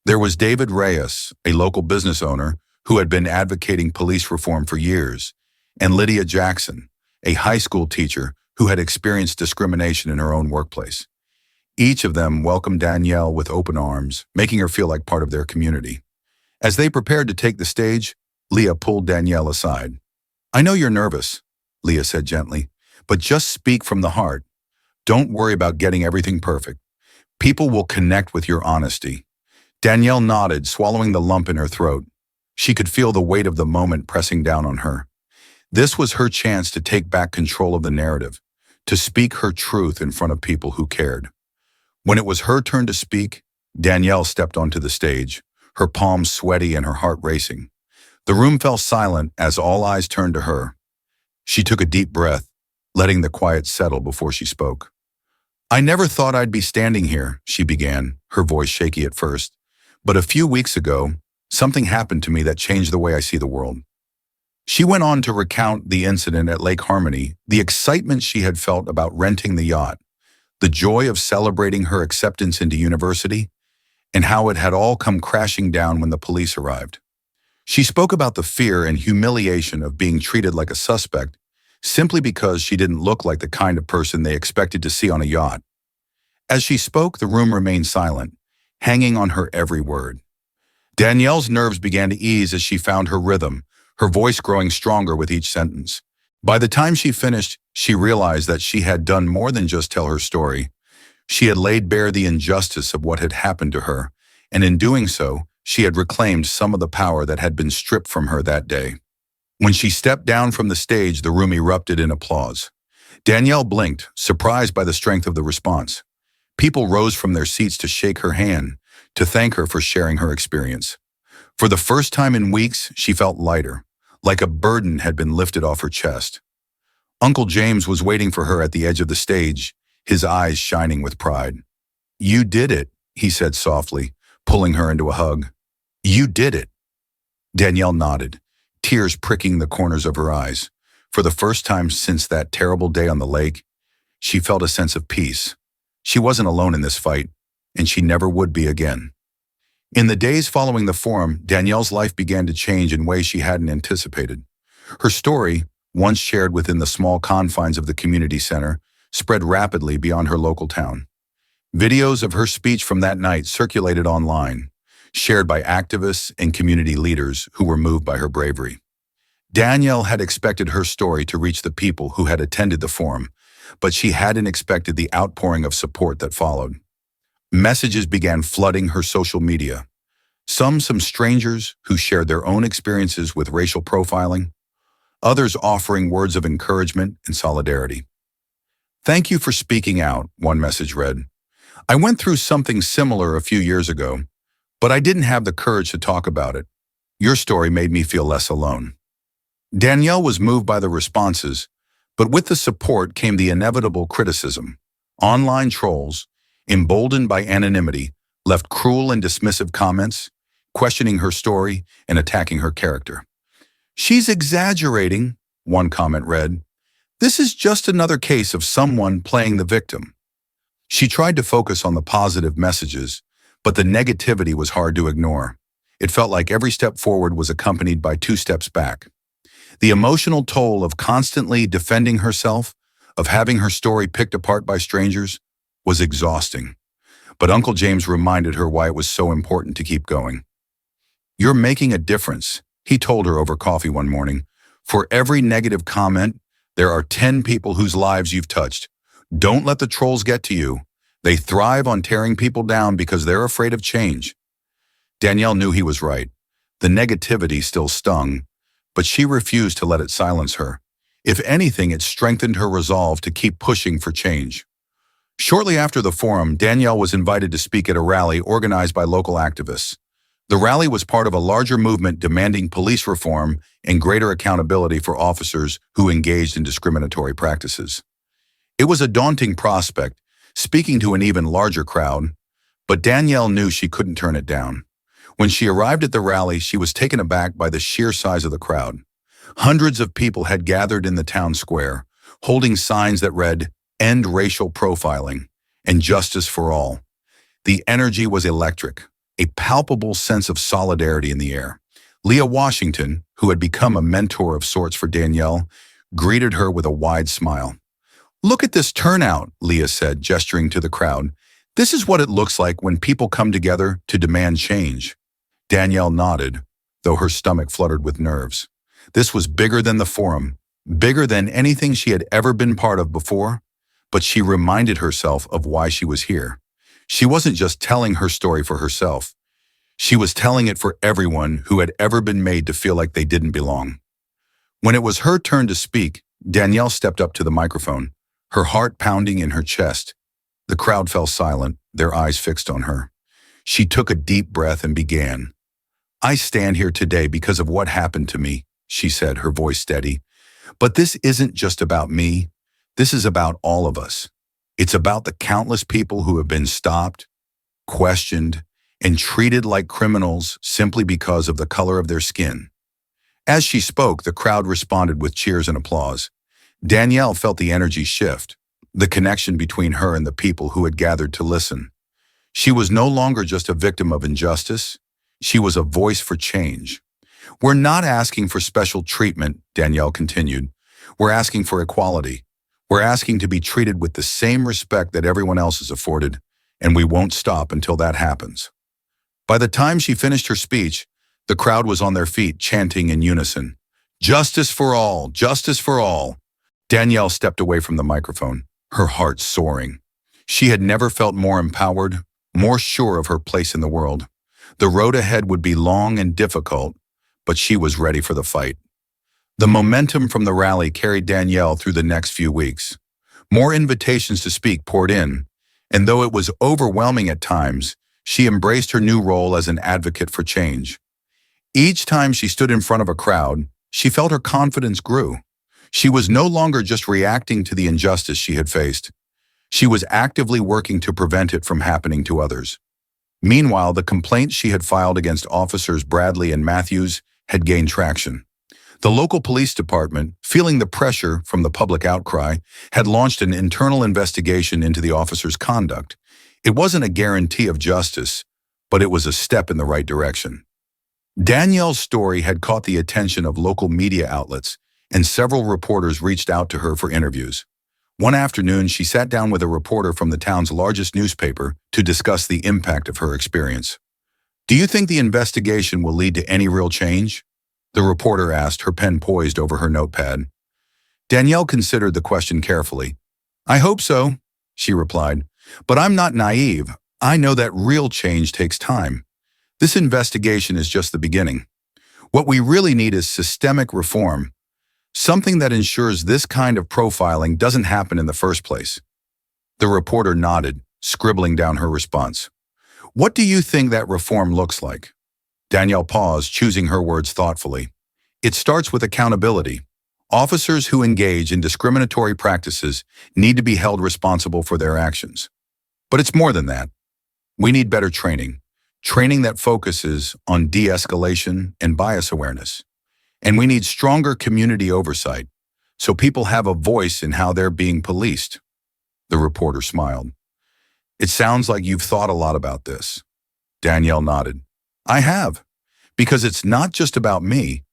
There was David Reyes, a local business owner who had been advocating police reform for years, and Lydia Jackson, a high school teacher who had experienced discrimination in her own workplace. Each of them welcomed Danielle with open arms, making her feel like part of their community. As they prepared to take the stage, Leah pulled Danielle aside. "I know you're nervous," Leah said gently, "but just speak from the heart. Don't worry about getting everything perfect. People will connect with your honesty." Danielle nodded, swallowing the lump in her throat. She could feel the weight of the moment pressing down on her. This was her chance to take back control of the narrative, to speak her truth in front of people who cared. When it was her turn to speak, Danielle stepped onto the stage, her palms sweaty and her heart racing. The room fell silent as all eyes turned to her. She took a deep breath, letting the quiet settle before she spoke. "I never thought I'd be standing here," she began, her voice shaky at first. "But a few weeks ago, something happened to me that changed the way I see the world." She went on to recount the incident at Lake Harmony, the excitement she had felt about renting the yacht, the joy of celebrating her acceptance into university, and how it had all come crashing down when the police arrived. She spoke about the fear and humiliation of being treated like a suspect simply because she didn't look like the kind of person they expected to see on a yacht. As she spoke, the room remained silent, hanging on her every word. Danielle's nerves began to ease as she found her rhythm, her voice growing stronger with each sentence. By the time she finished, she realized that she had done more than just tell her story. She had laid bare the injustice of what had happened to her, and in doing so, she had reclaimed some of the power that had been stripped from her that day. When she stepped down from the stage, the room erupted in applause. Danielle blinked, surprised by the strength of the response. People rose from their seats to shake her hand, to thank her for sharing her experience. For the first time in weeks, she felt lighter, like a burden had been lifted off her chest. Uncle James was waiting for her at the edge of the stage, his eyes shining with pride. "You did it," he said softly, pulling her into a hug. "You did it." Danielle nodded, tears pricking the corners of her eyes. For the first time since that terrible day on the lake, she felt a sense of peace. She wasn't alone in this fight, and she never would be again. In the days following the forum, Danielle's life began to change in ways she hadn't anticipated. Her story, once shared within the small confines of the community center, spread rapidly beyond her local town. Videos of her speech from that night circulated online, shared by activists and community leaders who were moved by her bravery. Danielle had expected her story to reach the people who had attended the forum, but she hadn't expected the outpouring of support that followed. Messages began flooding her social media. Some strangers who shared their own experiences with racial profiling, others offering words of encouragement and solidarity. "Thank you for speaking out," one message read. "I went through something similar a few years ago, but I didn't have the courage to talk about it. Your story made me feel less alone." Danielle was moved by the responses, but with the support came the inevitable criticism. Online trolls, emboldened by anonymity, left cruel and dismissive comments, questioning her story and attacking her character. "She's exaggerating," one comment read. "This is just another case of someone playing the victim." She tried to focus on the positive messages, but the negativity was hard to ignore. It felt like every step forward was accompanied by 2 steps back. The emotional toll of constantly defending herself, of having her story picked apart by strangers, was exhausting. But Uncle James reminded her why it was so important to keep going. "You're making a difference," he told her over coffee one morning. "For every negative comment, there are 10 people whose lives you've touched. Don't let the trolls get to you. They thrive on tearing people down because they're afraid of change." Danielle knew he was right. The negativity still stung, but she refused to let it silence her. If anything, it strengthened her resolve to keep pushing for change. Shortly after the forum, Danielle was invited to speak at a rally organized by local activists. The rally was part of a larger movement demanding police reform and greater accountability for officers who engaged in discriminatory practices. It was a daunting prospect, speaking to an even larger crowd, but Danielle knew she couldn't turn it down. When she arrived at the rally, she was taken aback by the sheer size of the crowd. Hundreds of people had gathered in the town square, holding signs that read, "End racial profiling," and "Justice for all." The energy was electric, a palpable sense of solidarity in the air. Leah Washington, who had become a mentor of sorts for Danielle, greeted her with a wide smile. "Look at this turnout," Leah said, gesturing to the crowd. "This is what it looks like when people come together to demand change." Danielle nodded, though her stomach fluttered with nerves. This was bigger than the forum, bigger than anything she had ever been part of before, but she reminded herself of why she was here. She wasn't just telling her story for herself. She was telling it for everyone who had ever been made to feel like they didn't belong. When it was her turn to speak, Danielle stepped up to the microphone, her heart pounding in her chest. The crowd fell silent, their eyes fixed on her. She took a deep breath and began. "I stand here today because of what happened to me," she said, her voice steady. "But this isn't just about me. This is about all of us. It's about the countless people who have been stopped, questioned, and treated like criminals simply because of the color of their skin." As she spoke, the crowd responded with cheers and applause. Danielle felt the energy shift, the connection between her and the people who had gathered to listen. She was no longer just a victim of injustice. She was a voice for change. "We're not asking for special treatment," Danielle continued. "We're asking for equality. We're asking to be treated with the same respect that everyone else is afforded, and we won't stop until that happens." By the time she finished her speech, the crowd was on their feet, chanting in unison, "Justice for all! Justice for all!" Danielle stepped away from the microphone, her heart soaring. She had never felt more empowered, more sure of her place in the world. The road ahead would be long and difficult, but she was ready for the fight. The momentum from the rally carried Danielle through the next few weeks. More invitations to speak poured in, and though it was overwhelming at times, she embraced her new role as an advocate for change. Each time she stood in front of a crowd, she felt her confidence grew. She was no longer just reacting to the injustice she had faced. She was actively working to prevent it from happening to others. Meanwhile, the complaints she had filed against officers Bradley and Matthews had gained traction. The local police department, feeling the pressure from the public outcry, had launched an internal investigation into the officers' conduct. It wasn't a guarantee of justice, but it was a step in the right direction. Danielle's story had caught the attention of local media outlets, and several reporters reached out to her for interviews. One afternoon, she sat down with a reporter from the town's largest newspaper to discuss the impact of her experience. "Do you think the investigation will lead to any real change?" the reporter asked, her pen poised over her notepad. Danielle considered the question carefully. "I hope so," she replied, "but I'm not naive. I know that real change takes time. This investigation is just the beginning. What we really need is systemic reform, something that ensures this kind of profiling doesn't happen in the first place." The reporter nodded, scribbling down her response. "What do you think that reform looks like?" Danielle paused, choosing her words thoughtfully. "It starts with accountability. Officers who engage in discriminatory practices need to be held responsible for their actions. But it's more than that. We need better training that focuses on de-escalation and bias awareness. And we need stronger community oversight, so people have a voice in how they're being policed." The reporter smiled. "It sounds like you've thought a lot about this." Danielle nodded. "I have, because it's not just about me.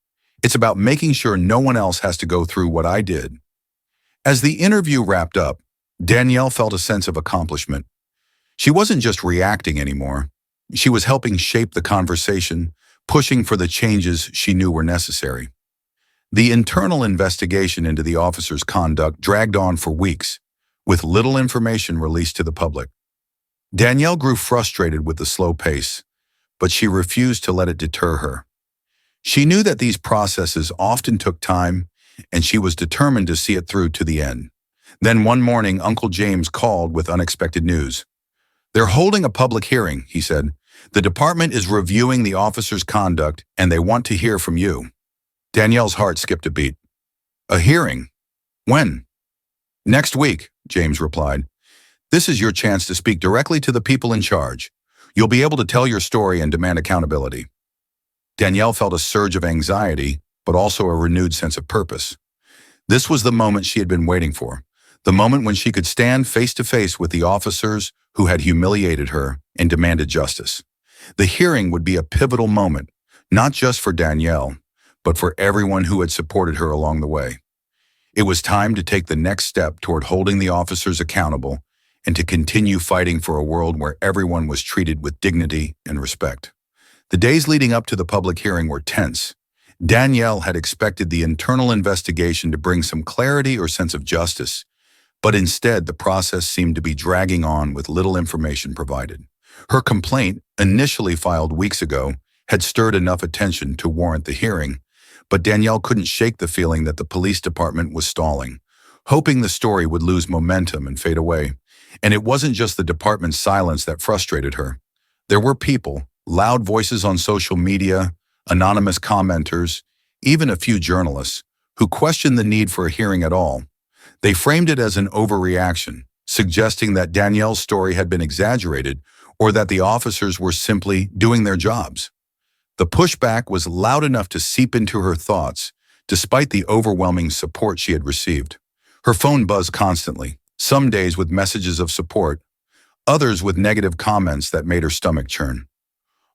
It's about making sure no one else has to go through what I did." As the interview wrapped up, Danielle felt a sense of accomplishment. She wasn't just reacting anymore. She was helping shape the conversation, pushing for the changes she knew were necessary. The internal investigation into the officers' conduct dragged on for weeks, with little information released to the public. Danielle grew frustrated with the slow pace, but she refused to let it deter her. She knew that these processes often took time, and she was determined to see it through to the end. Then one morning, Uncle James called with unexpected news. "They're holding a public hearing," he said. "The department is reviewing the officers' conduct, and they want to hear from you." Danielle's heart skipped a beat. "A hearing? When?" "Next week," James replied. "This is your chance to speak directly to the people in charge. You'll be able to tell your story and demand accountability." Danielle felt a surge of anxiety, but also a renewed sense of purpose. This was the moment she had been waiting for, the moment when she could stand face to face with the officers who had humiliated her and demanded justice. The hearing would be a pivotal moment, not just for Danielle, but for everyone who had supported her along the way. It was time to take the next step toward holding the officers accountable and to continue fighting for a world where everyone was treated with dignity and respect. The days leading up to the public hearing were tense. Danielle had expected the internal investigation to bring some clarity or sense of justice, but instead the process seemed to be dragging on with little information provided. Her complaint, initially filed weeks ago, had stirred enough attention to warrant the hearing, but Danielle couldn't shake the feeling that the police department was stalling, hoping the story would lose momentum and fade away. And it wasn't just the department's silence that frustrated her. There were people, loud voices on social media, anonymous commenters, even a few journalists, who questioned the need for a hearing at all. They framed it as an overreaction, suggesting that Danielle's story had been exaggerated or that the officers were simply doing their jobs. The pushback was loud enough to seep into her thoughts, despite the overwhelming support she had received. Her phone buzzed constantly, some days with messages of support, others with negative comments that made her stomach churn.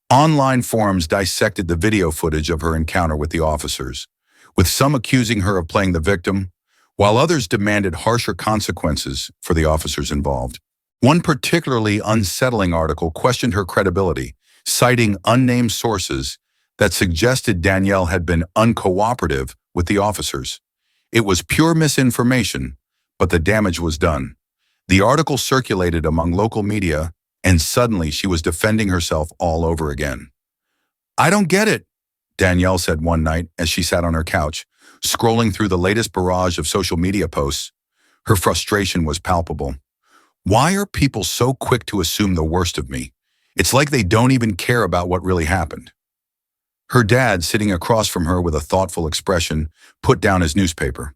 Online forums dissected the video footage of her encounter with the officers, with some accusing her of playing the victim, while others demanded harsher consequences for the officers involved. One particularly unsettling article questioned her credibility, citing unnamed sources that suggested Danielle had been uncooperative with the officers. It was pure misinformation, but the damage was done. The article circulated among local media, and suddenly she was defending herself all over again. "I don't get it," Danielle said one night as she sat on her couch, scrolling through the latest barrage of social media posts. Her frustration was palpable. "Why are people so quick to assume the worst of me? It's like they don't even care about what really happened." Her dad, sitting across from her with a thoughtful expression, put down his newspaper.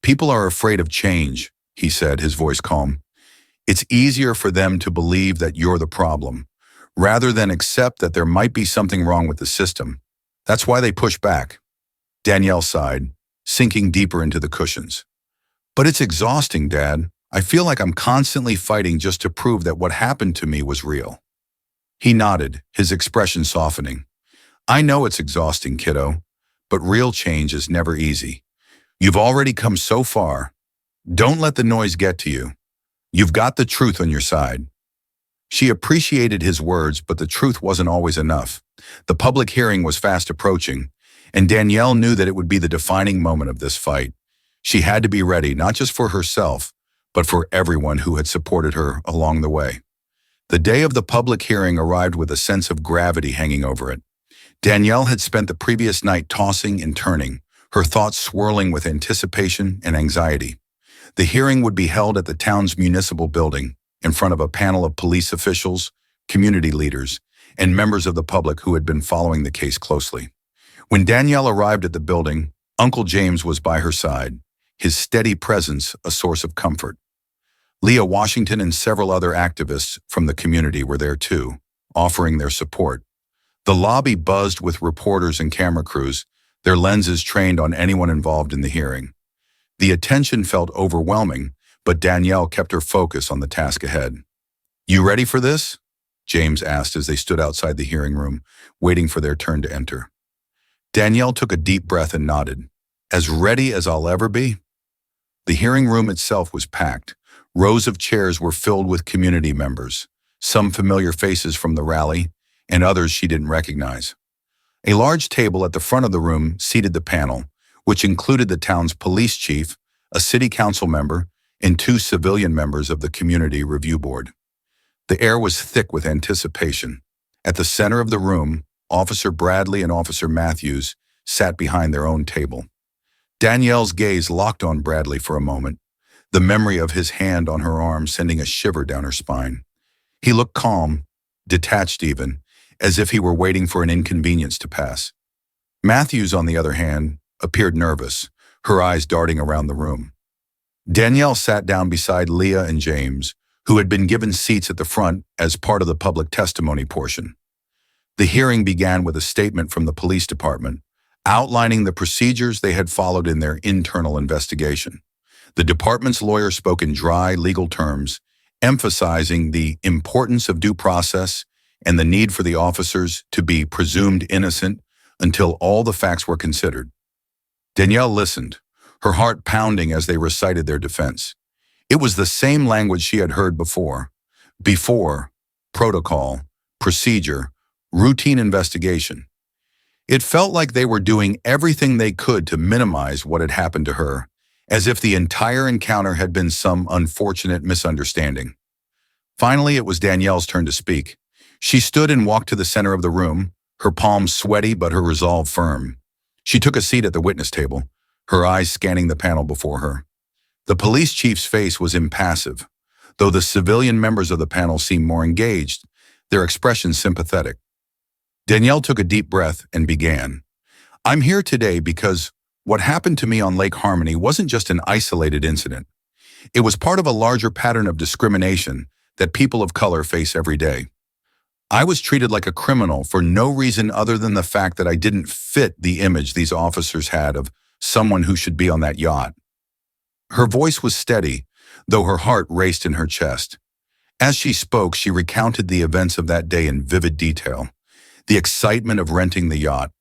"People are afraid of change," he said, his voice calm. "It's easier for them to believe that you're the problem, rather than accept that there might be something wrong with the system. That's why they push back." Danielle sighed, sinking deeper into the cushions. "But it's exhausting, Dad. I feel like I'm constantly fighting just to prove that what happened to me was real." He nodded, his expression softening. "I know it's exhausting, kiddo, but real change is never easy. You've already come so far. Don't let the noise get to you. You've got the truth on your side." She appreciated his words, but the truth wasn't always enough. The public hearing was fast approaching, and Danielle knew that it would be the defining moment of this fight. She had to be ready, not just for herself, but for everyone who had supported her along the way. The day of the public hearing arrived with a sense of gravity hanging over it. Danielle had spent the previous night tossing and turning, her thoughts swirling with anticipation and anxiety. The hearing would be held at the town's municipal building, in front of a panel of police officials, community leaders, and members of the public who had been following the case closely. When Danielle arrived at the building, Uncle James was by her side, his steady presence a source of comfort. Leah Washington and several other activists from the community were there too, offering their support. The lobby buzzed with reporters and camera crews, their lenses trained on anyone involved in the hearing. The attention felt overwhelming, but Danielle kept her focus on the task ahead. "You ready for this?" James asked as they stood outside the hearing room, waiting for their turn to enter. Danielle took a deep breath and nodded. "As ready as I'll ever be." The hearing room itself was packed. Rows of chairs were filled with community members, some familiar faces from the rally, and others she didn't recognize. A large table at the front of the room seated the panel, which included the town's police chief, a city council member, and 2 civilian members of the community review board. The air was thick with anticipation. At the center of the room, Officer Bradley and Officer Matthews sat behind their own table. Danielle's gaze locked on Bradley for a moment, the memory of his hand on her arm sending a shiver down her spine. He looked calm, detached even, as if he were waiting for an inconvenience to pass. Matthews, on the other hand, appeared nervous, her eyes darting around the room. Danielle sat down beside Leah and James, who had been given seats at the front as part of the public testimony portion. The hearing began with a statement from the police department, outlining the procedures they had followed in their internal investigation. The department's lawyer spoke in dry legal terms, emphasizing the importance of due process and the need for the officers to be presumed innocent until all the facts were considered. Danielle listened, her heart pounding as they recited their defense. It was the same language she had heard before: protocol, procedure, routine investigation. It felt like they were doing everything they could to minimize what had happened to her, as if the entire encounter had been some unfortunate misunderstanding. Finally, it was Danielle's turn to speak. She stood and walked to the center of the room, her palms sweaty but her resolve firm. She took a seat at the witness table, her eyes scanning the panel before her. The police chief's face was impassive, though the civilian members of the panel seemed more engaged, their expressions sympathetic. Danielle took a deep breath and began. I'm here today because what happened to me on Lake Harmony wasn't just an isolated incident. It was part of a larger pattern of discrimination that people of color face every day. I was treated like a criminal for no reason other than the fact that I didn't fit the image these officers had of someone who should be on that yacht. Her voice was steady, though her heart raced in her chest. As she spoke, she recounted the events of that day in vivid detail. The excitement of renting the yacht,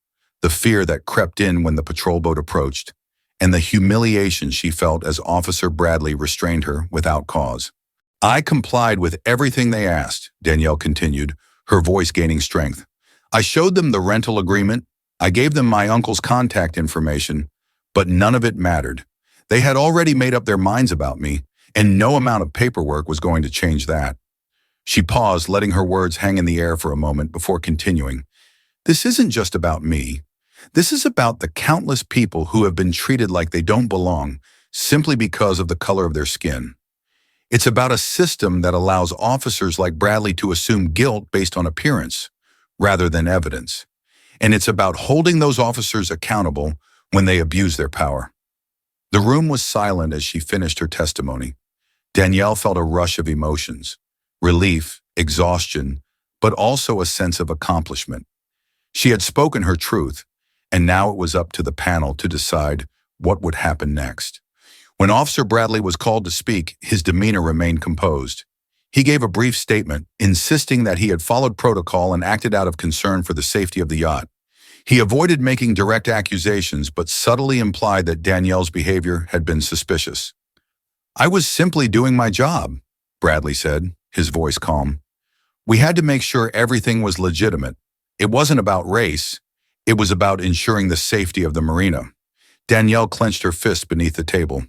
the fear that crept in when the patrol boat approached, and the humiliation she felt as Officer Bradley restrained her without cause. I complied with everything they asked, Danielle continued, her voice gaining strength. I showed them the rental agreement, I gave them my uncle's contact information, but none of it mattered. They had already made up their minds about me, and no amount of paperwork was going to change that. She paused, letting her words hang in the air for a moment before continuing. This isn't just about me. This is about the countless people who have been treated like they don't belong simply because of the color of their skin. It's about a system that allows officers like Bradley to assume guilt based on appearance rather than evidence. And it's about holding those officers accountable when they abuse their power. The room was silent as she finished her testimony. Danielle felt a rush of emotions, relief, exhaustion, but also a sense of accomplishment. She had spoken her truth, and now it was up to the panel to decide what would happen next. When Officer Bradley was called to speak, his demeanor remained composed. He gave a brief statement, insisting that he had followed protocol and acted out of concern for the safety of the yacht. He avoided making direct accusations, but subtly implied that Danielle's behavior had been suspicious. I was simply doing my job, Bradley said, his voice calm. We had to make sure everything was legitimate. It wasn't about race. It was about ensuring the safety of the marina. Danielle clenched her fist beneath the table.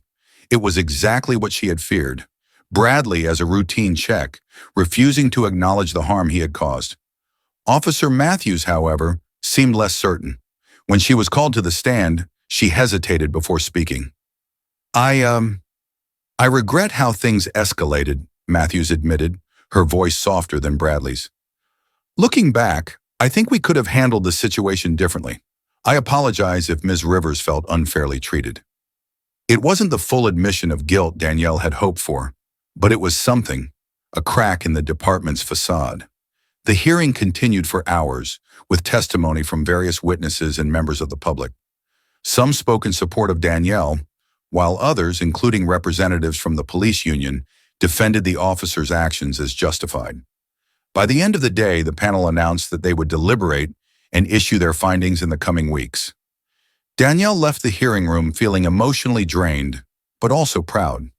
It was exactly what she had feared. Bradley, as a routine check, refusing to acknowledge the harm he had caused. Officer Matthews, however, seemed less certain. When she was called to the stand, she hesitated before speaking. I regret how things escalated, Matthews admitted, her voice softer than Bradley's. Looking back, I think we could have handled the situation differently. I apologize if Ms. Rivers felt unfairly treated. It wasn't the full admission of guilt Danielle had hoped for, but it was something, a crack in the department's facade. The hearing continued for hours, with testimony from various witnesses and members of the public. Some spoke in support of Danielle, while others, including representatives from the police union, defended the officers' actions as justified. By the end of the day, the panel announced that they would deliberate and issue their findings in the coming weeks. Danielle left the hearing room feeling emotionally drained, but also proud.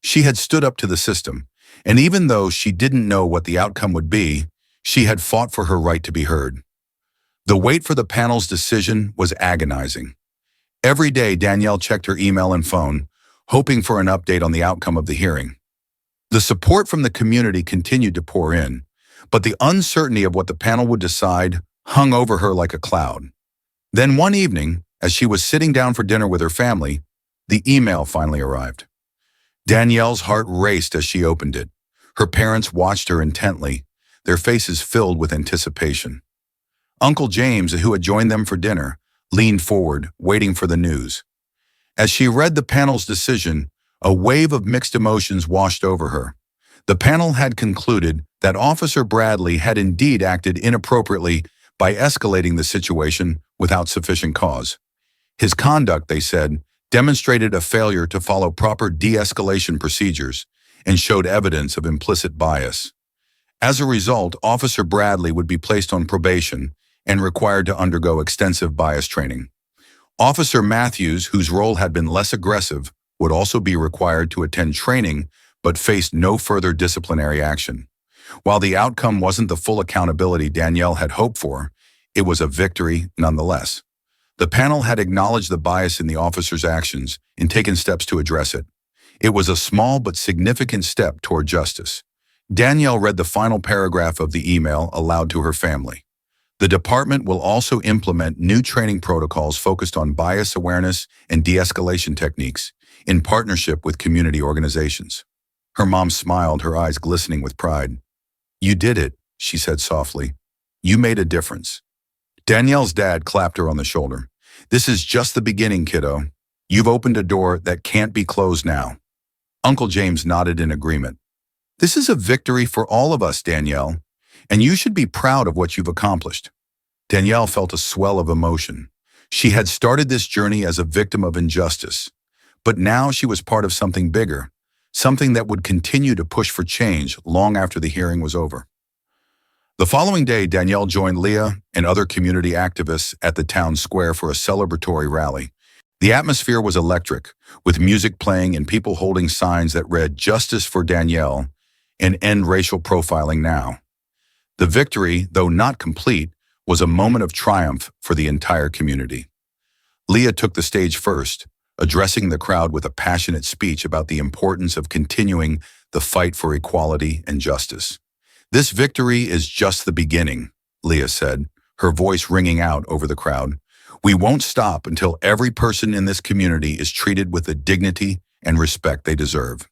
She had stood up to the system, and even though she didn't know what the outcome would be, she had fought for her right to be heard. The wait for the panel's decision was agonizing. Every day, Danielle checked her email and phone, hoping for an update on the outcome of the hearing. The support from the community continued to pour in, but the uncertainty of what the panel would decide hung over her like a cloud. Then one evening, as she was sitting down for dinner with her family, the email finally arrived. Danielle's heart raced as she opened it. Her parents watched her intently, their faces filled with anticipation. Uncle James, who had joined them for dinner, leaned forward, waiting for the news. As she read the panel's decision, a wave of mixed emotions washed over her. The panel had concluded that Officer Bradley had indeed acted inappropriately by escalating the situation without sufficient cause. His conduct, they said, demonstrated a failure to follow proper de-escalation procedures and showed evidence of implicit bias. As a result, Officer Bradley would be placed on probation and required to undergo extensive bias training. Officer Matthews, whose role had been less aggressive, would also be required to attend training but faced no further disciplinary action. While the outcome wasn't the full accountability Danielle had hoped for, it was a victory nonetheless. The panel had acknowledged the bias in the officer's actions and taken steps to address it. It was a small but significant step toward justice. Danielle read the final paragraph of the email aloud to her family. The department will also implement new training protocols focused on bias awareness and de-escalation techniques in partnership with community organizations. Her mom smiled, her eyes glistening with pride. "You did it," she said softly. "You made a difference." Danielle's dad clapped her on the shoulder. "This is just the beginning, kiddo. You've opened a door that can't be closed now." Uncle James nodded in agreement. "This is a victory for all of us, Danielle, and you should be proud of what you've accomplished." Danielle felt a swell of emotion. She had started this journey as a victim of injustice, but now she was part of something bigger, something that would continue to push for change long after the hearing was over. The following day, Danielle joined Leah and other community activists at the town square for a celebratory rally. The atmosphere was electric, with music playing and people holding signs that read "Justice for Danielle" and "End Racial Profiling Now." The victory, though not complete, was a moment of triumph for the entire community. Leah took the stage first, addressing the crowd with a passionate speech about the importance of continuing the fight for equality and justice. "This victory is just the beginning," Leah said, her voice ringing out over the crowd. "We won't stop until every person in this community is treated with the dignity and respect they deserve."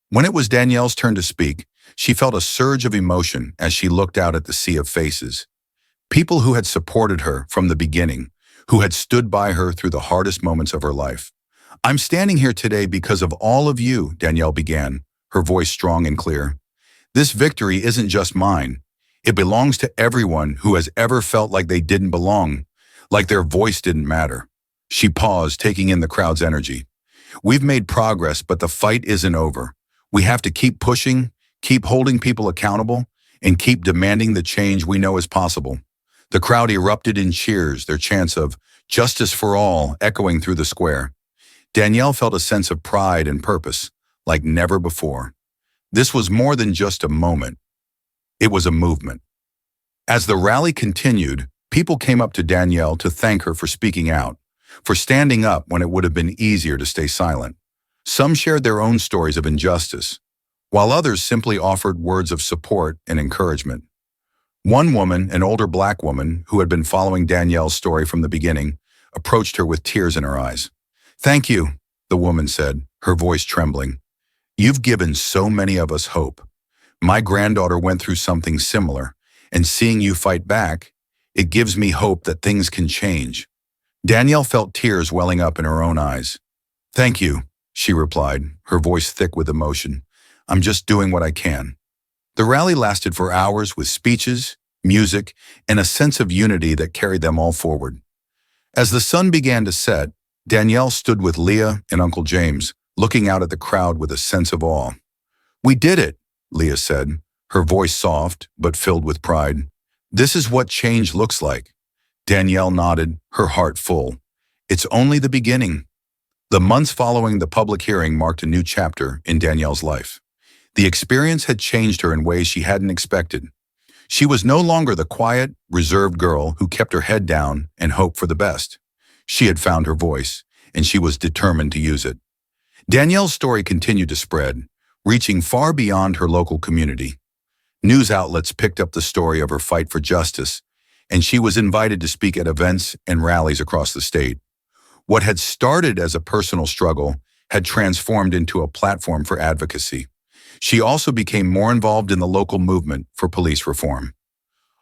When it was Danielle's turn to speak, she felt a surge of emotion as she looked out at the sea of faces. People who had supported her from the beginning, who had stood by her through the hardest moments of her life. "I'm standing here today because of all of you," Danielle began, her voice strong and clear. "This victory isn't just mine. It belongs to everyone who has ever felt like they didn't belong, like their voice didn't matter." She paused, taking in the crowd's energy. "We've made progress, but the fight isn't over. We have to keep pushing, keep holding people accountable, and keep demanding the change we know is possible." The crowd erupted in cheers, their chants of "Justice for all" echoing through the square. Danielle felt a sense of pride and purpose, like never before. This was more than just a moment. It was a movement. As the rally continued, people came up to Danielle to thank her for speaking out, for standing up when it would have been easier to stay silent. Some shared their own stories of injustice, while others simply offered words of support and encouragement. One woman, an older Black woman who had been following Danielle's story from the beginning, approached her with tears in her eyes. "Thank you," the woman said, her voice trembling. "You've given so many of us hope. My granddaughter went through something similar, and seeing you fight back, it gives me hope that things can change." Danielle felt tears welling up in her own eyes. "Thank you," she replied, her voice thick with emotion. "I'm just doing what I can." The rally lasted for hours with speeches, music, and a sense of unity that carried them all forward. As the sun began to set, Danielle stood with Leah and Uncle James, looking out at the crowd with a sense of awe. "We did it," Leah said, her voice soft but filled with pride. "This is what change looks like." Danielle nodded, her heart full. "It's only the beginning." The months following the public hearing marked a new chapter in Danielle's life. The experience had changed her in ways she hadn't expected. She was no longer the quiet, reserved girl who kept her head down and hoped for the best. She had found her voice, and she was determined to use it. Danielle's story continued to spread, reaching far beyond her local community. News outlets picked up the story of her fight for justice, and she was invited to speak at events and rallies across the state. What had started as a personal struggle had transformed into a platform for advocacy. She also became more involved in the local movement for police reform.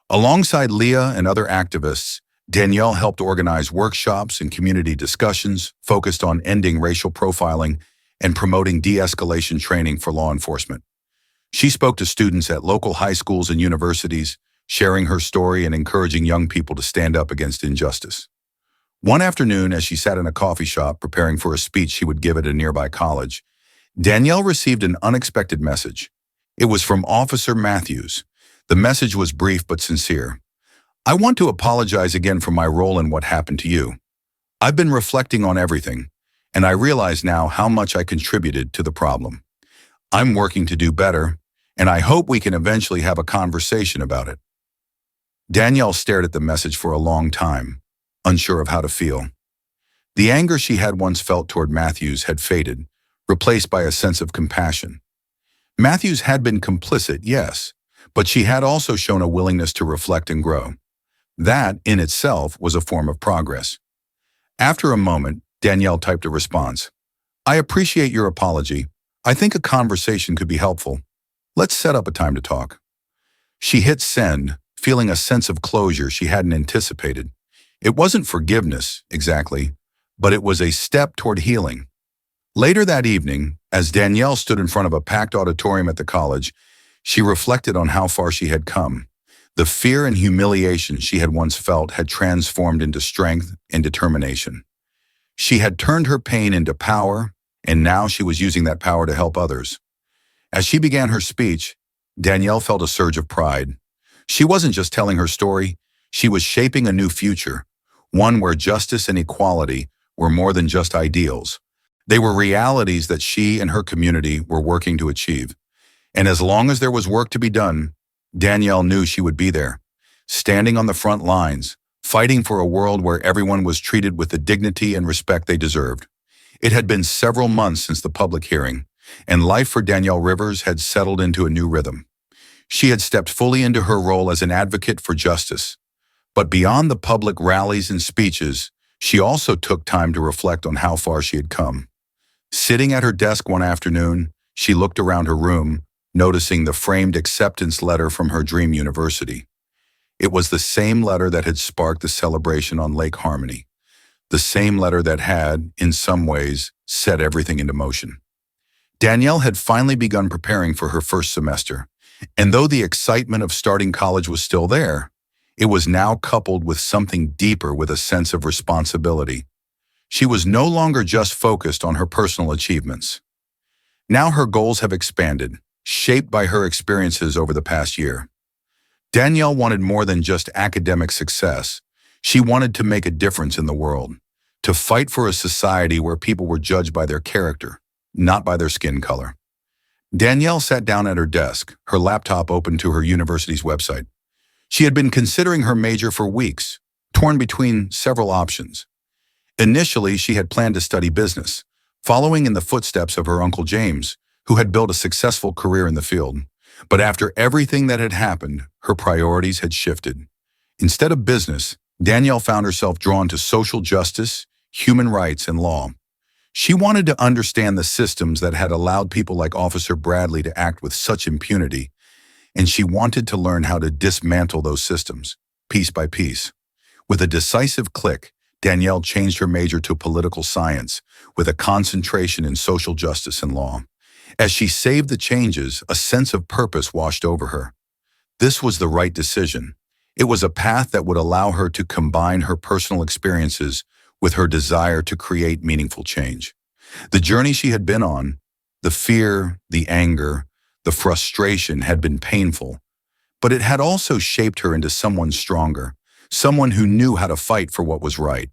Alongside Leah and other activists, Danielle helped organize workshops and community discussions focused on ending racial profiling and promoting de-escalation training for law enforcement. She spoke to students at local high schools and universities, sharing her story and encouraging young people to stand up against injustice. One afternoon, as she sat in a coffee shop preparing for a speech she would give at a nearby college, Danielle received an unexpected message. It was from Officer Matthews. The message was brief but sincere. "I want to apologize again for my role in what happened to you. I've been reflecting on everything, and I realize now how much I contributed to the problem. I'm working to do better, and I hope we can eventually have a conversation about it." Danielle stared at the message for a long time, unsure of how to feel. The anger she had once felt toward Matthews had faded, replaced by a sense of compassion. Matthews had been complicit, yes, but she had also shown a willingness to reflect and grow. That, in itself, was a form of progress. After a moment, Danielle typed a response. I appreciate your apology. I think a conversation could be helpful. Let's set up a time to talk. She hit send, feeling a sense of closure she hadn't anticipated. It wasn't forgiveness, exactly, but it was a step toward healing. Later that evening, as Danielle stood in front of a packed auditorium at the college, she reflected on how far she had come. The fear and humiliation she had once felt had transformed into strength and determination. She had turned her pain into power, and now she was using that power to help others. As she began her speech, Danielle felt a surge of pride. She wasn't just telling her story, she was shaping a new future, one where justice and equality were more than just ideals. They were realities that she and her community were working to achieve. And as long as there was work to be done, Danielle knew she would be there, standing on the front lines, fighting for a world where everyone was treated with the dignity and respect they deserved. It had been several months since the public hearing, and life for Danielle Rivers had settled into a new rhythm. She had stepped fully into her role as an advocate for justice. But beyond the public rallies and speeches, she also took time to reflect on how far she had come. Sitting at her desk one afternoon, she looked around her room, noticing the framed acceptance letter from her dream university. It was the same letter that had sparked the celebration on Lake Harmony, the same letter that had, in some ways, set everything into motion. Danielle had finally begun preparing for her first semester, and though the excitement of starting college was still there, it was now coupled with something deeper, with a sense of responsibility. She was no longer just focused on her personal achievements. Now her goals have expanded, shaped by her experiences over the past year. Danielle wanted more than just academic success. She wanted to make a difference in the world, to fight for a society where people were judged by their character, not by their skin color. Danielle sat down at her desk, her laptop open to her university's website. She had been considering her major for weeks, torn between several options. Initially, she had planned to study business, following in the footsteps of her uncle James, who had built a successful career in the field. But after everything that had happened, her priorities had shifted. Instead of business, Danielle found herself drawn to social justice, human rights, and law. She wanted to understand the systems that had allowed people like Officer Bradley to act with such impunity, and she wanted to learn how to dismantle those systems, piece by piece. With a decisive click, Danielle changed her major to political science, with a concentration in social justice and law. As she saved the changes, a sense of purpose washed over her. This was the right decision. It was a path that would allow her to combine her personal experiences with her desire to create meaningful change. The journey she had been on, the fear, the anger, the frustration had been painful, but it had also shaped her into someone stronger, someone who knew how to fight for what was right.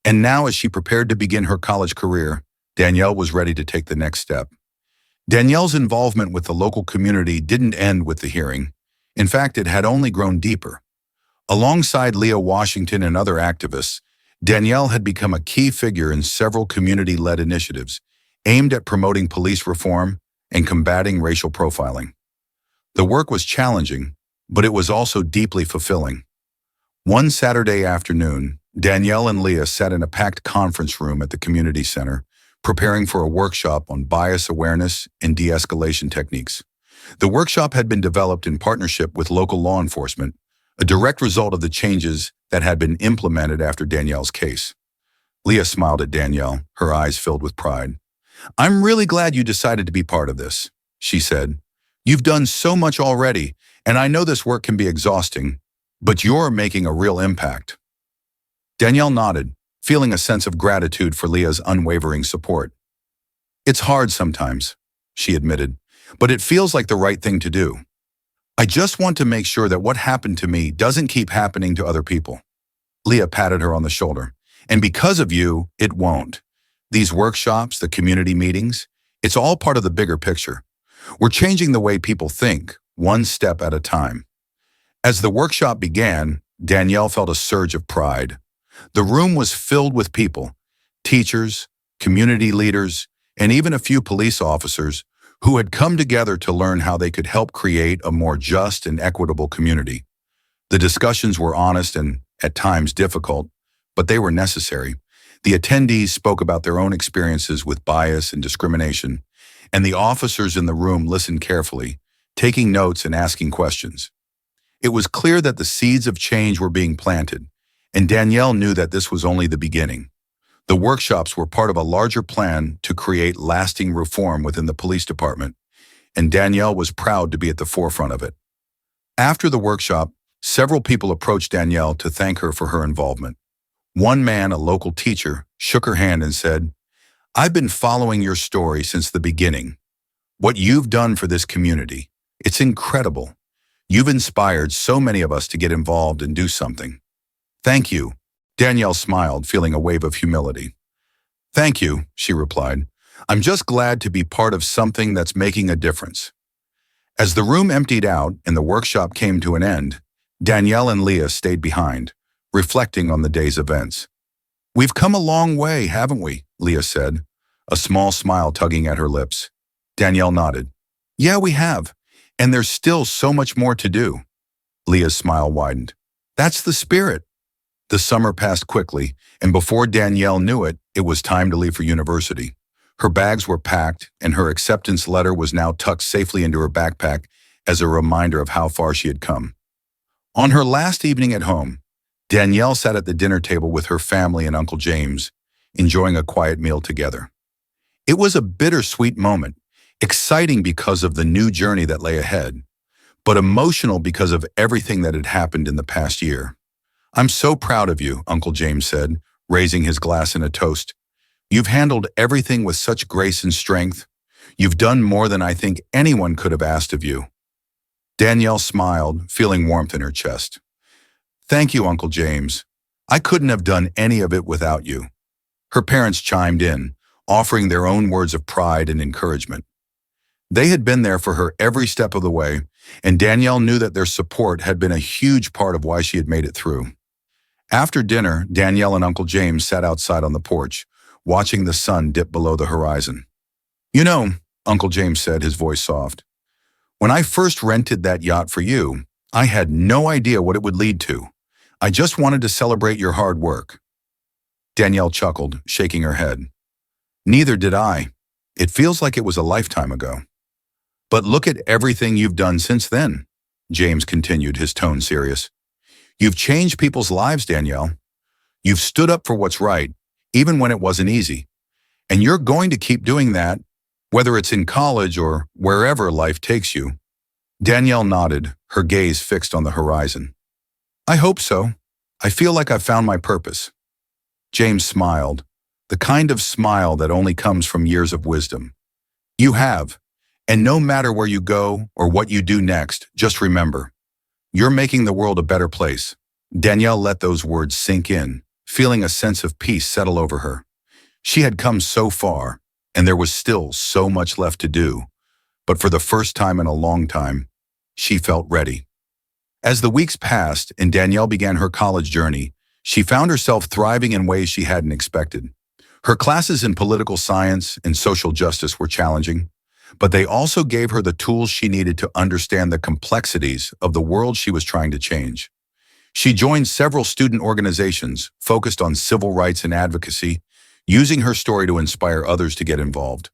And now, as she prepared to begin her college career, Danielle was ready to take the next step. Danielle's involvement with the local community didn't end with the hearing. In fact, it had only grown deeper. Alongside Leah Washington and other activists, Danielle had become a key figure in several community-led initiatives aimed at promoting police reform and combating racial profiling. The work was challenging, but it was also deeply fulfilling. One Saturday afternoon, Danielle and Leah sat in a packed conference room at the community center, preparing for a workshop on bias awareness and de-escalation techniques. The workshop had been developed in partnership with local law enforcement, a direct result of the changes that had been implemented after Danielle's case. Leah smiled at Danielle, her eyes filled with pride. "I'm really glad you decided to be part of this," she said. "You've done so much already, and I know this work can be exhausting, but you're making a real impact." Danielle nodded, feeling a sense of gratitude for Leah's unwavering support. "It's hard sometimes," she admitted, "but it feels like the right thing to do. I just want to make sure that what happened to me doesn't keep happening to other people." Leah patted her on the shoulder. "And because of you, it won't. These workshops, the community meetings, it's all part of the bigger picture. We're changing the way people think, one step at a time." As the workshop began, Danielle felt a surge of pride. The room was filled with people, teachers, community leaders, and even a few police officers who had come together to learn how they could help create a more just and equitable community. The discussions were honest and, at times, difficult, but they were necessary. The attendees spoke about their own experiences with bias and discrimination, and the officers in the room listened carefully, taking notes and asking questions. It was clear that the seeds of change were being planted, and Danielle knew that this was only the beginning. The workshops were part of a larger plan to create lasting reform within the police department, and Danielle was proud to be at the forefront of it. After the workshop, several people approached Danielle to thank her for her involvement. One man, a local teacher, shook her hand and said, "I've been following your story since the beginning. What you've done for this community, it's incredible. You've inspired so many of us to get involved and do something." "Thank you." Danielle smiled, feeling a wave of humility. "Thank you," she replied. "I'm just glad to be part of something that's making a difference." As the room emptied out and the workshop came to an end, Danielle and Leah stayed behind, reflecting on the day's events. "We've come a long way, haven't we?" Leah said, a small smile tugging at her lips. Danielle nodded. "Yeah, we have, and there's still so much more to do." Leah's smile widened. "That's the spirit." The summer passed quickly, and before Danielle knew it, it was time to leave for university. Her bags were packed, and her acceptance letter was now tucked safely into her backpack as a reminder of how far she had come. On her last evening at home, Danielle sat at the dinner table with her family and Uncle James, enjoying a quiet meal together. It was a bittersweet moment, exciting because of the new journey that lay ahead, but emotional because of everything that had happened in the past year. "I'm so proud of you," Uncle James said, raising his glass in a toast. "You've handled everything with such grace and strength. You've done more than I think anyone could have asked of you." Danielle smiled, feeling warmth in her chest. "Thank you, Uncle James. I couldn't have done any of it without you." Her parents chimed in, offering their own words of pride and encouragement. They had been there for her every step of the way, and Danielle knew that their support had been a huge part of why she had made it through. After dinner, Danielle and Uncle James sat outside on the porch, watching the sun dip below the horizon. "You know," Uncle James said, his voice soft, "when I first rented that yacht for you, I had no idea what it would lead to. I just wanted to celebrate your hard work." Danielle chuckled, shaking her head. "Neither did I. It feels like it was a lifetime ago." "But look at everything you've done since then," James continued, his tone serious. "You've changed people's lives, Danielle. You've stood up for what's right, even when it wasn't easy. And you're going to keep doing that, whether it's in college or wherever life takes you." Danielle nodded, her gaze fixed on the horizon. "I hope so. I feel like I've found my purpose." James smiled, the kind of smile that only comes from years of wisdom. "You have. And no matter where you go or what you do next, just remember, you're making the world a better place." Danielle let those words sink in, feeling a sense of peace settle over her. She had come so far, and there was still so much left to do, but for the first time in a long time, she felt ready. As the weeks passed and Danielle began her college journey, she found herself thriving in ways she hadn't expected. Her classes in political science and social justice were challenging, but they also gave her the tools she needed to understand the complexities of the world she was trying to change. She joined several student organizations focused on civil rights and advocacy, using her story to inspire others to get involved.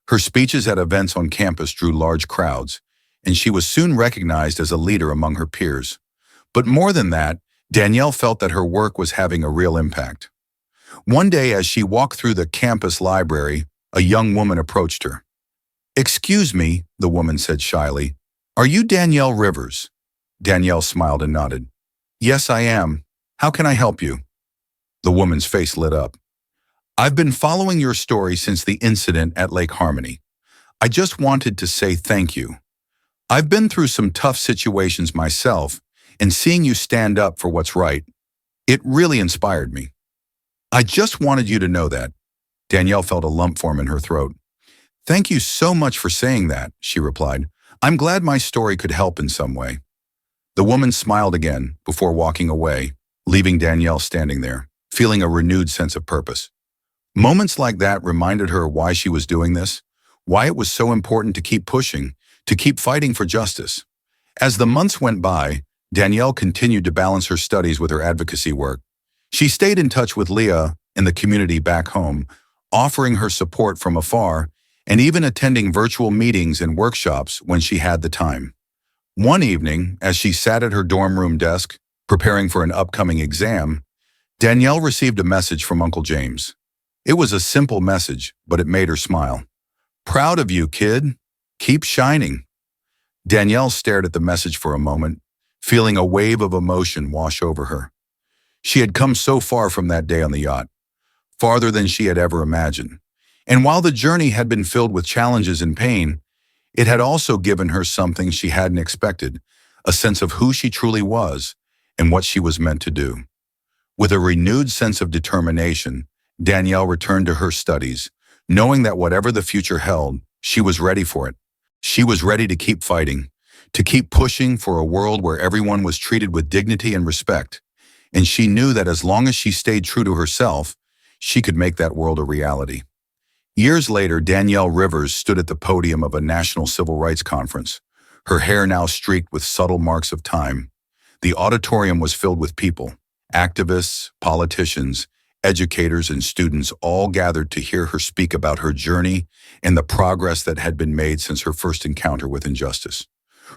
Her speeches at events on campus drew large crowds, and she was soon recognized as a leader among her peers. But more than that, Danielle felt that her work was having a real impact. One day, as she walked through the campus library, a young woman approached her. "Excuse me," the woman said shyly, "are you Danielle Rivers?" Danielle smiled and nodded. "Yes, I am. How can I help you?" The woman's face lit up. "I've been following your story since the incident at Lake Harmony. I just wanted to say thank you. I've been through some tough situations myself, and seeing you stand up for what's right, it really inspired me." "I just wanted you to know that." Danielle felt a lump form in her throat. "Thank you so much for saying that," she replied. "I'm glad my story could help in some way." The woman smiled again before walking away, leaving Danielle standing there, feeling a renewed sense of purpose. Moments like that reminded her why she was doing this, why it was so important to keep pushing, to keep fighting for justice. As the months went by, Danielle continued to balance her studies with her advocacy work. She stayed in touch with Leah in the community back home, offering her support from afar and even attending virtual meetings and workshops when she had the time. One evening, as she sat at her dorm room desk, preparing for an upcoming exam, Danielle received a message from Uncle James. It was a simple message, but it made her smile. "Proud of you, kid. Keep shining." Danielle stared at the message for a moment, feeling a wave of emotion wash over her. She had come so far from that day on the yacht, farther than she had ever imagined. And while the journey had been filled with challenges and pain, it had also given her something she hadn't expected, a sense of who she truly was and what she was meant to do. With a renewed sense of determination, Danielle returned to her studies, knowing that whatever the future held, she was ready for it. She was ready to keep fighting, to keep pushing for a world where everyone was treated with dignity and respect. And she knew that as long as she stayed true to herself, she could make that world a reality. Years later, Danielle Rivers stood at the podium of a national civil rights conference, her hair now streaked with subtle marks of time. The auditorium was filled with people, activists, politicians, educators, and students all gathered to hear her speak about her journey and the progress that had been made since her first encounter with injustice.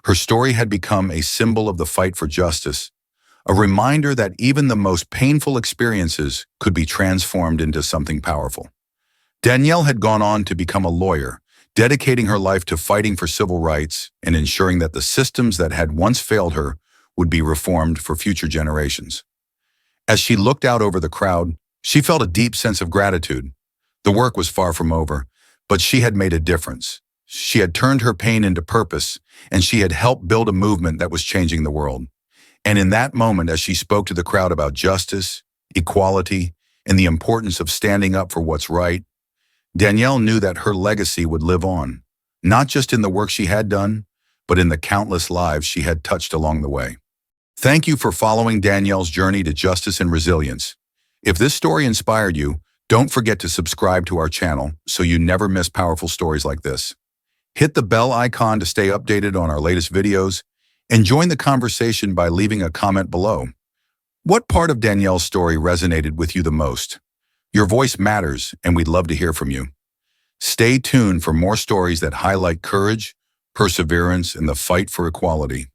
Her story had become a symbol of the fight for justice, a reminder that even the most painful experiences could be transformed into something powerful. Danielle had gone on to become a lawyer, dedicating her life to fighting for civil rights and ensuring that the systems that had once failed her would be reformed for future generations. As she looked out over the crowd, she felt a deep sense of gratitude. The work was far from over, but she had made a difference. She had turned her pain into purpose, and she had helped build a movement that was changing the world. And in that moment, as she spoke to the crowd about justice, equality, and the importance of standing up for what's right, Danielle knew that her legacy would live on, not just in the work she had done, but in the countless lives she had touched along the way. Thank you for following Danielle's journey to justice and resilience. If this story inspired you, don't forget to subscribe to our channel so you never miss powerful stories like this. Hit the bell icon to stay updated on our latest videos, and join the conversation by leaving a comment below. What part of Danielle's story resonated with you the most? Your voice matters, and we'd love to hear from you. Stay tuned for more stories that highlight courage, perseverance, and the fight for equality.